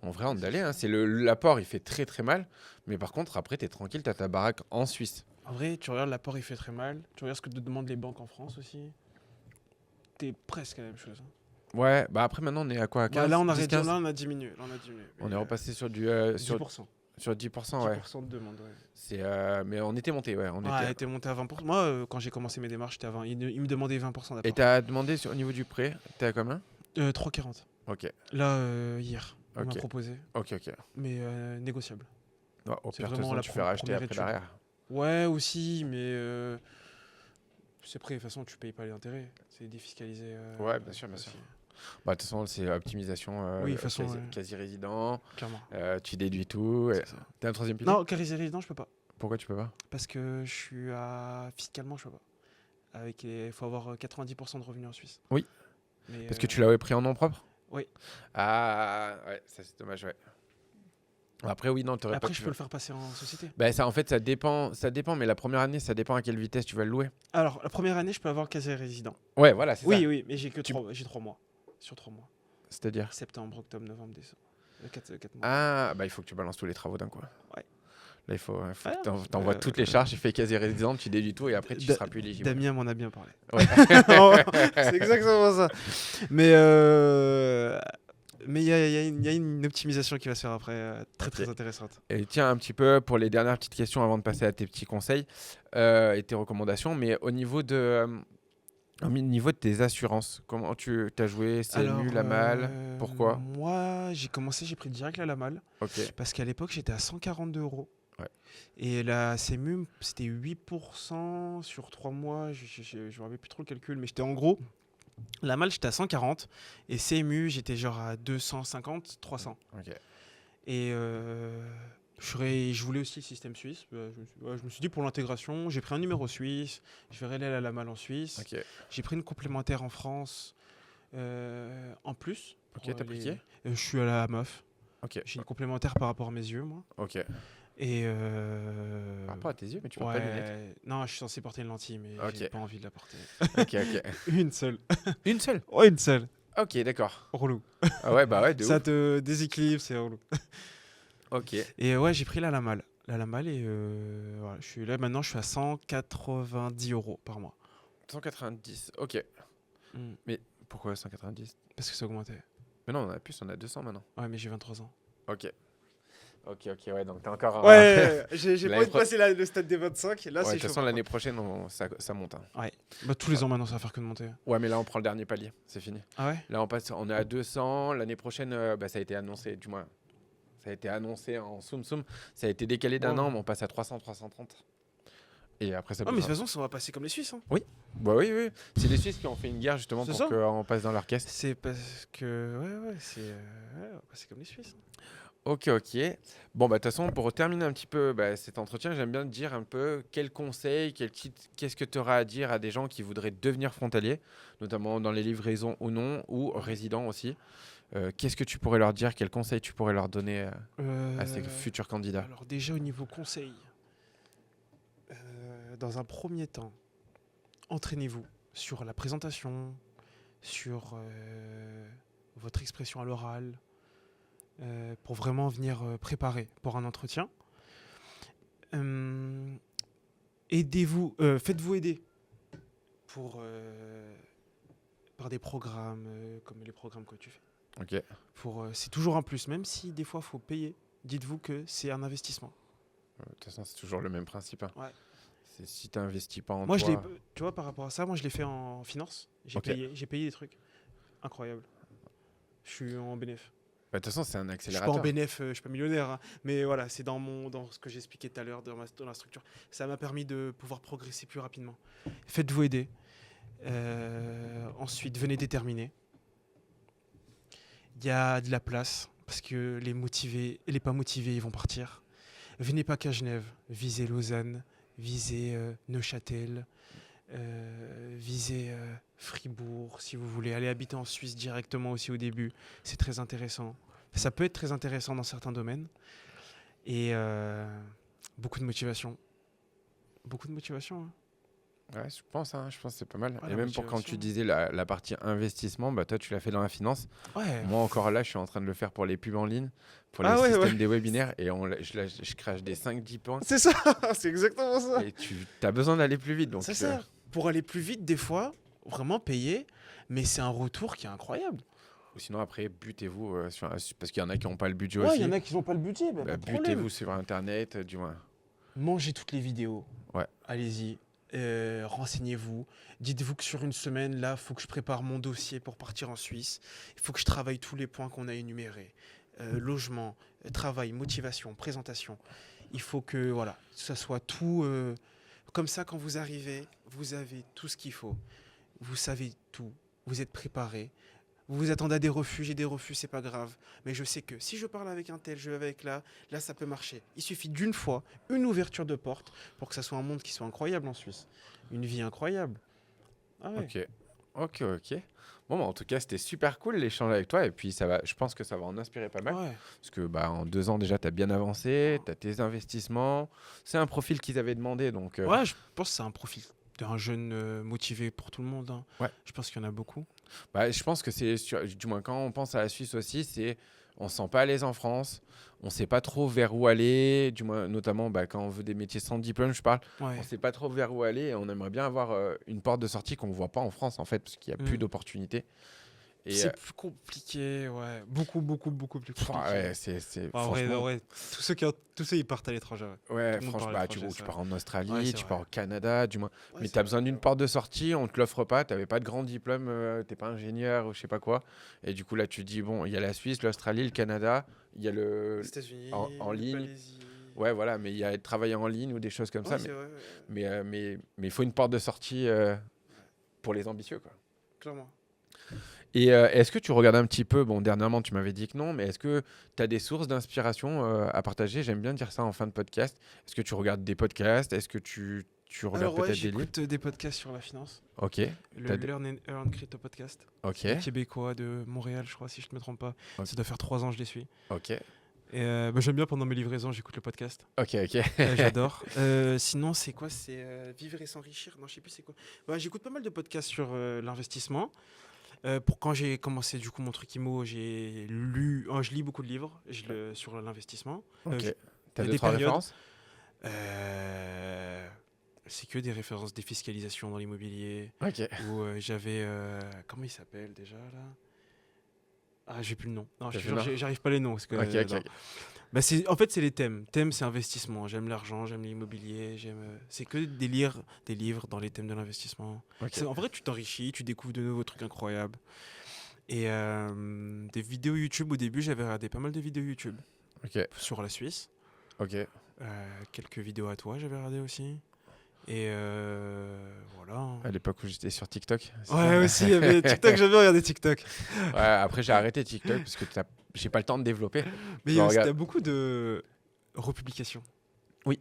En vrai, on d'aller. Hein. L'apport, il fait très très mal. Mais par contre, après, tu es tranquille, tu as ta baraque en Suisse. En vrai, tu regardes l'apport, il fait très mal. Tu regardes ce que te demandent les banques en France aussi. T'es presque à la même chose, hein. Ouais, bah après, maintenant, on est à quoi? À Bah, 15, là, 10, 15. là, on a diminué. Là, on a diminué. On Mais, est repassé sur du 10%. sur 10%, ouais. 10% de demande, ouais. Mais on était monté, ouais. On Ouais, était... elle était montée à 20%. Moi, quand j'ai commencé mes démarches, j'étais à 20. Il me demandait 20% Et d'apport. tu as demandé au niveau du prêt, tu es à combien? 3,40. Ok, Là, hier, on m'a ok, proposé. ok. Mais négociable. Ouais, au C'est pire, de toute vraiment façon, la tu fais racheter première après étude. derrière. Ouais, aussi, mais c'est après, de toute façon, tu payes pas les intérêts. C'est défiscalisé. Ouais, bien sûr, bien aussi. sûr. Bah, de toute façon, c'est optimisation Oui, de toute façon, ouais. quasi-résident. Clairement. Tu déduis tout. C'est ça. T'as un troisième pilier? Non, carisé résident, je peux pas. Pourquoi tu peux pas? Parce que je suis à. Fiscalement, je peux pas. Il faut avoir 90% de revenus en Suisse. Oui. Mais, Parce que tu l'avais pris en nom propre? Oui. Ah, ouais, ça c'est dommage, ouais. Après, oui, non, t'aurais pas Après, pu. je peux le faire passer en société. Bah, ça, en fait, ça dépend, mais la première année, ça dépend à quelle vitesse tu vas le louer. Alors, la première année, je peux avoir casé résident. Ouais, voilà, c'est ça. Oui, oui, mais j'ai Tu- 3 mois. Sur 3 mois. C'est-à-dire? Septembre, octobre, novembre, décembre. 4 mois. Ah, bah, il faut que tu balances tous les travaux d'un coup. Ouais. Là, il faut Ah, que t'envoies toutes les charges, tu fais quasi résident, tu déduis tout et après, tu Da- seras plus éligible. Damien m'en a bien parlé. Ouais. C'est exactement ça. Mais il y a une optimisation qui va se faire après, très Ok. très intéressante. Et tiens, un petit peu pour les dernières petites questions avant de passer à tes petits conseils et tes recommandations, mais au niveau de tes assurances, comment tu as joué CMU, la malle, pourquoi? Moi, j'ai pris direct la Lamal, Ok, parce qu'à l'époque, j'étais à 142 euros. Ouais. Et la CMU, c'était 8% sur 3 mois. Je me rappelle plus trop le calcul, mais j'étais en gros. La malle, j'étais à 140. Et CMU, j'étais genre à 250, 300. ok. Et je voulais aussi le système suisse. Je me suis dit pour l'intégration, j'ai pris un numéro suisse. Je vais aller à la malle en Suisse. Ok, J'ai pris une complémentaire en France en plus. ok, t'as pris qui? Je suis à la MOF. Ok, J'ai une complémentaire par rapport à mes yeux, moi. ok. Et Par rapport à tes yeux, mais tu portes pas de lunettes. non, je suis censé porter une lentille, mais Ok. j'ai pas envie de la porter. Ok, ok. Une seule. Une seule? Oh, une seule. Ok, d'accord. Relou. Ah ouais, bah ouais, de Ça ouf. te déséquilibre, c'est relou. Ok, Et ouais, j'ai pris la Lamal. La Lamal et voilà, je suis là maintenant, je suis à 190 euros par mois. 190, ok. Mm. Pourquoi 190? Parce que ça a augmenté. Mais non, on a plus, on a 200 maintenant. Ouais, mais j'ai 23 ans. Ok. Ok, ouais, donc t'as encore un... Ouais, j'ai L'année pas envie de pro- passer le stade des 25. Là, Ouais, de c'est toute chaud. façon, l'année prochaine, ça monte. Hein. Ouais. Bah, tous les ans maintenant, ça va faire que de monter. Ouais, mais là, on prend le dernier palier, c'est fini. Ah ouais? Là, on est à 200. L'année prochaine, ça a été annoncé, du moins, ça a été annoncé en soum. Ça a été décalé d'un Wow. an, mais on passe à 300, 330. Et après, ça Oh, mais de bougera. toute façon, ça va passer comme les Suisses. Hein. Bah oui. C'est les Suisses qui ont fait une guerre, justement, C'est pour ça. qu'on passe dans leur caisse. C'est parce que. Ouais, c'est. On va passer comme les Suisses. Ok. Bon, bah, de toute façon, pour terminer un petit peu cet entretien, j'aime bien te dire un peu quels conseils, qu'est-ce que tu auras à dire à des gens qui voudraient devenir frontaliers, notamment dans les livraisons ou non, ou résidents aussi. Qu'est-ce que tu pourrais leur dire? Quels conseils tu pourrais leur donner à ces Euh, futurs candidats? alors déjà au niveau conseil, dans un premier temps, entraînez-vous sur la présentation, sur votre expression à l'oral, pour vraiment venir préparer pour un entretien. Euh, faites-vous aider par des programmes comme les programmes que tu fais. Ok. C'est toujours un plus, même si des fois il faut payer. Dites-vous que c'est un investissement. De toute façon, c'est toujours le même principe, hein. Ouais. C'est si tu n'investis pas en Moi, toi. tu vois, par rapport à ça, moi je l'ai fait en finance. Ok. J'ai payé des trucs incroyables. Je suis en bénéf. De toute façon, c'est un Je suis pas en accélérateur. bénéf, je suis pas millionnaire, hein, mais voilà, c'est dans ce que j'expliquais tout à l'heure, dans la structure. Ça m'a permis de pouvoir progresser plus rapidement. Faites-vous aider. Ensuite, venez déterminer. Il y a de la place parce que les motivés et les pas motivés, ils vont partir. Venez pas qu'à Genève, visez Lausanne, visez Neuchâtel, visez Fribourg si vous voulez. Aller habiter en Suisse directement aussi au début, c'est très intéressant. Ça peut être très intéressant dans certains domaines. Et beaucoup de motivation. Beaucoup de motivation. Hein. Ouais, je pense que c'est pas mal. Ouais, Et la même pour quand tu motivation. disais la partie investissement, bah toi, tu l'as fait dans la finance. Ouais. Moi, encore là, je suis en train de le faire pour les pubs en ligne, pour les Ah ouais, systèmes ouais. des webinaires, et je crache des 5-10 points. C'est ça, c'est exactement ça. Et tu as besoin d'aller plus vite. Donc, C'est ça. Pour aller plus vite, des fois, vraiment payer, mais c'est un retour qui est incroyable. sinon, après, butez-vous parce qu'il y en a qui n'ont pas le budget Ouais, il y aussi. en a qui n'ont pas le budget, bah, Bah, pas de problème. butez-vous sur Internet, du moins. Mangez toutes les vidéos. Ouais. Allez-y. Renseignez-vous. Dites-vous que sur une semaine, là, il faut que je prépare mon dossier pour partir en Suisse. Il faut que je travaille tous les points qu'on a énumérés. Logement, travail, motivation, présentation. Il faut que voilà, ça soit tout comme ça. Quand vous arrivez, vous avez tout ce qu'il faut. Vous savez tout. Vous êtes préparé. Vous vous attendez à des refus, j'ai des refus, c'est pas grave. Mais je sais que si je parle avec un tel, je vais avec là, ça peut marcher. Il suffit d'une fois, une ouverture de porte, pour que ça soit un monde qui soit incroyable en Suisse. Une vie incroyable. Ah ouais. Ok. Bon, bah, en tout cas, c'était super cool l'échange avec toi. Et puis, je pense que ça va en inspirer pas mal. Ouais. Parce que en 2 ans, déjà, tu as bien avancé, tu as tes investissements. C'est un profil qu'ils avaient demandé. Donc, Ouais, je pense que c'est un profil d'un jeune motivé pour tout le monde. Hein. Ouais. Je pense qu'il y en a beaucoup. je pense que du moins, quand on pense à la Suisse aussi, on se sent pas à l'aise en France. On sait pas trop vers où aller. Du moins, notamment quand on veut des métiers sans diplôme, je parle. Ouais. On sait pas trop vers où aller. Et on aimerait bien avoir une porte de sortie qu'on voit pas en France, en fait, parce qu'il y a plus d'opportunités. Et c'est plus compliqué, ouais. Beaucoup plus compliqué. ouais, En vrai, franchement. ouais. Tous ceux ils partent à l'étranger. Ouais, Tout le monde part franchement, à tu l'étranger, ça. pars en Australie, Ouais, c'est tu vrai. pars au Canada, du moins. Ouais, Mais c'est tu as vrai. besoin d'une porte de sortie, on te l'offre pas, tu n'avais pas de grand diplôme, t'es pas ingénieur ou je sais pas quoi. Et du coup, là, tu te dis, bon, il y a la Suisse, l'Australie, le Canada, il y a Les États-Unis, en la ligne. Malaisie. Ouais, voilà, mais il y a travailler en ligne ou des choses comme Ouais, ça. c'est vrai, ouais. Mais il faut une porte de sortie pour les ambitieux, quoi. Clairement. Et est-ce que tu regardes un petit peu, bon, dernièrement, tu m'avais dit que non, mais est-ce que tu as des sources d'inspiration à partager? J'aime bien dire ça en fin de podcast. Est-ce que tu regardes des podcasts? Est-ce que tu regardes Alors ouais, peut-être des livres? j'écoute des podcasts sur la finance. Ok, Le T'as des- Learn and Earn Crypto Podcast. ok, Québécois de Montréal, je crois, si je ne me trompe pas. Ok. Ça doit faire 3 ans que je les suis. ok, Et j'aime bien pendant mes livraisons, j'écoute le podcast. ok. J'adore. Sinon, c'est quoi? C'est Vivre et s'enrichir? Non, je sais plus c'est quoi. Ouais, j'écoute pas mal de podcasts sur l'investissement. Pour quand j'ai commencé du coup mon truc IMO, je lis beaucoup de livres sur l'investissement. Ok. Je- T'as il y a deux, des trois périodes. références? C'est que des références défiscalisation dans l'immobilier. Ok. Où j'avais comment il s'appelle déjà là? Ah, j'ai plus le nom. Non, je T'as te plus le jure, nom j'arrive pas les noms parce que Ok. non. Bah, en fait, c'est les thèmes. Thème, c'est investissement. J'aime l'argent, j'aime l'immobilier, c'est que des livres dans les thèmes de l'investissement. Ok. En vrai, tu t'enrichis, tu découvres de nouveaux trucs incroyables. Et des vidéos YouTube, au début, j'avais regardé pas mal de vidéos YouTube Ok. sur la Suisse. Ok. Quelques vidéos à toi, j'avais regardé aussi. Et voilà. À l'époque où j'étais sur TikTok. c'est Ouais, ça aussi, il y avait TikTok, j'avais regardé TikTok. Ouais, après, j'ai arrêté TikTok parce que j'ai pas le temps de développer. Mais Je t'as regarde. beaucoup de republications. Oui.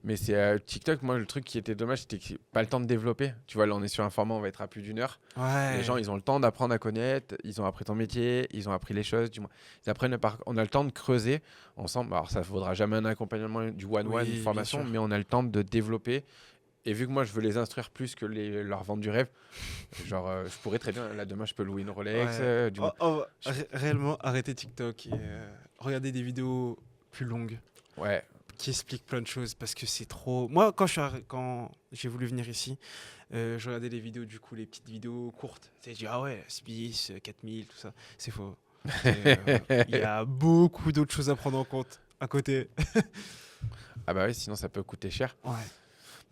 Mais c'est TikTok, moi, le truc qui était dommage, c'était que pas le temps de développer. Tu vois, là, on est sur un format, on va être à plus d'1 heure. Ouais. Les gens, ils ont le temps d'apprendre à connaître, ils ont appris ton métier, ils ont appris les choses, du moins. Ils apprennent on a le temps de creuser ensemble. Alors, ça ne vaudra jamais un accompagnement du one-one, Oui, une bien formation, sûr. mais on a le temps de développer. Et vu que moi, je veux les instruire plus que leur vendre du rêve, genre, je pourrais très bien, là, demain, je peux louer une Rolex, Ouais. du moins. Réellement, arrêtez TikTok et regardez des vidéos plus longues Ouais, qui expliquent plein de choses parce que c'est trop. Moi, quand j'ai voulu venir ici, je regardais les vidéos, du coup, les petites vidéos courtes. Tu sais, je dis, ah ouais, SBIS, 4000, tout ça. C'est faux. Il y a beaucoup d'autres choses à prendre en compte à côté. ah bah oui, sinon, ça peut coûter cher. Ouais.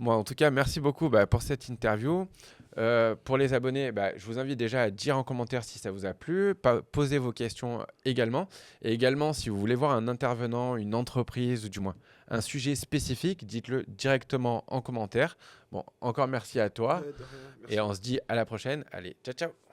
Moi, en tout cas, merci beaucoup pour cette interview. Pour les abonnés, je vous invite déjà à dire en commentaire si ça vous a plu, poser vos questions également. Et également, si vous voulez voir un intervenant, une entreprise ou du moins un sujet spécifique, dites-le directement en commentaire. Bon, encore merci à toi De rien, merci. et on se dit à la prochaine. Allez, ciao, ciao.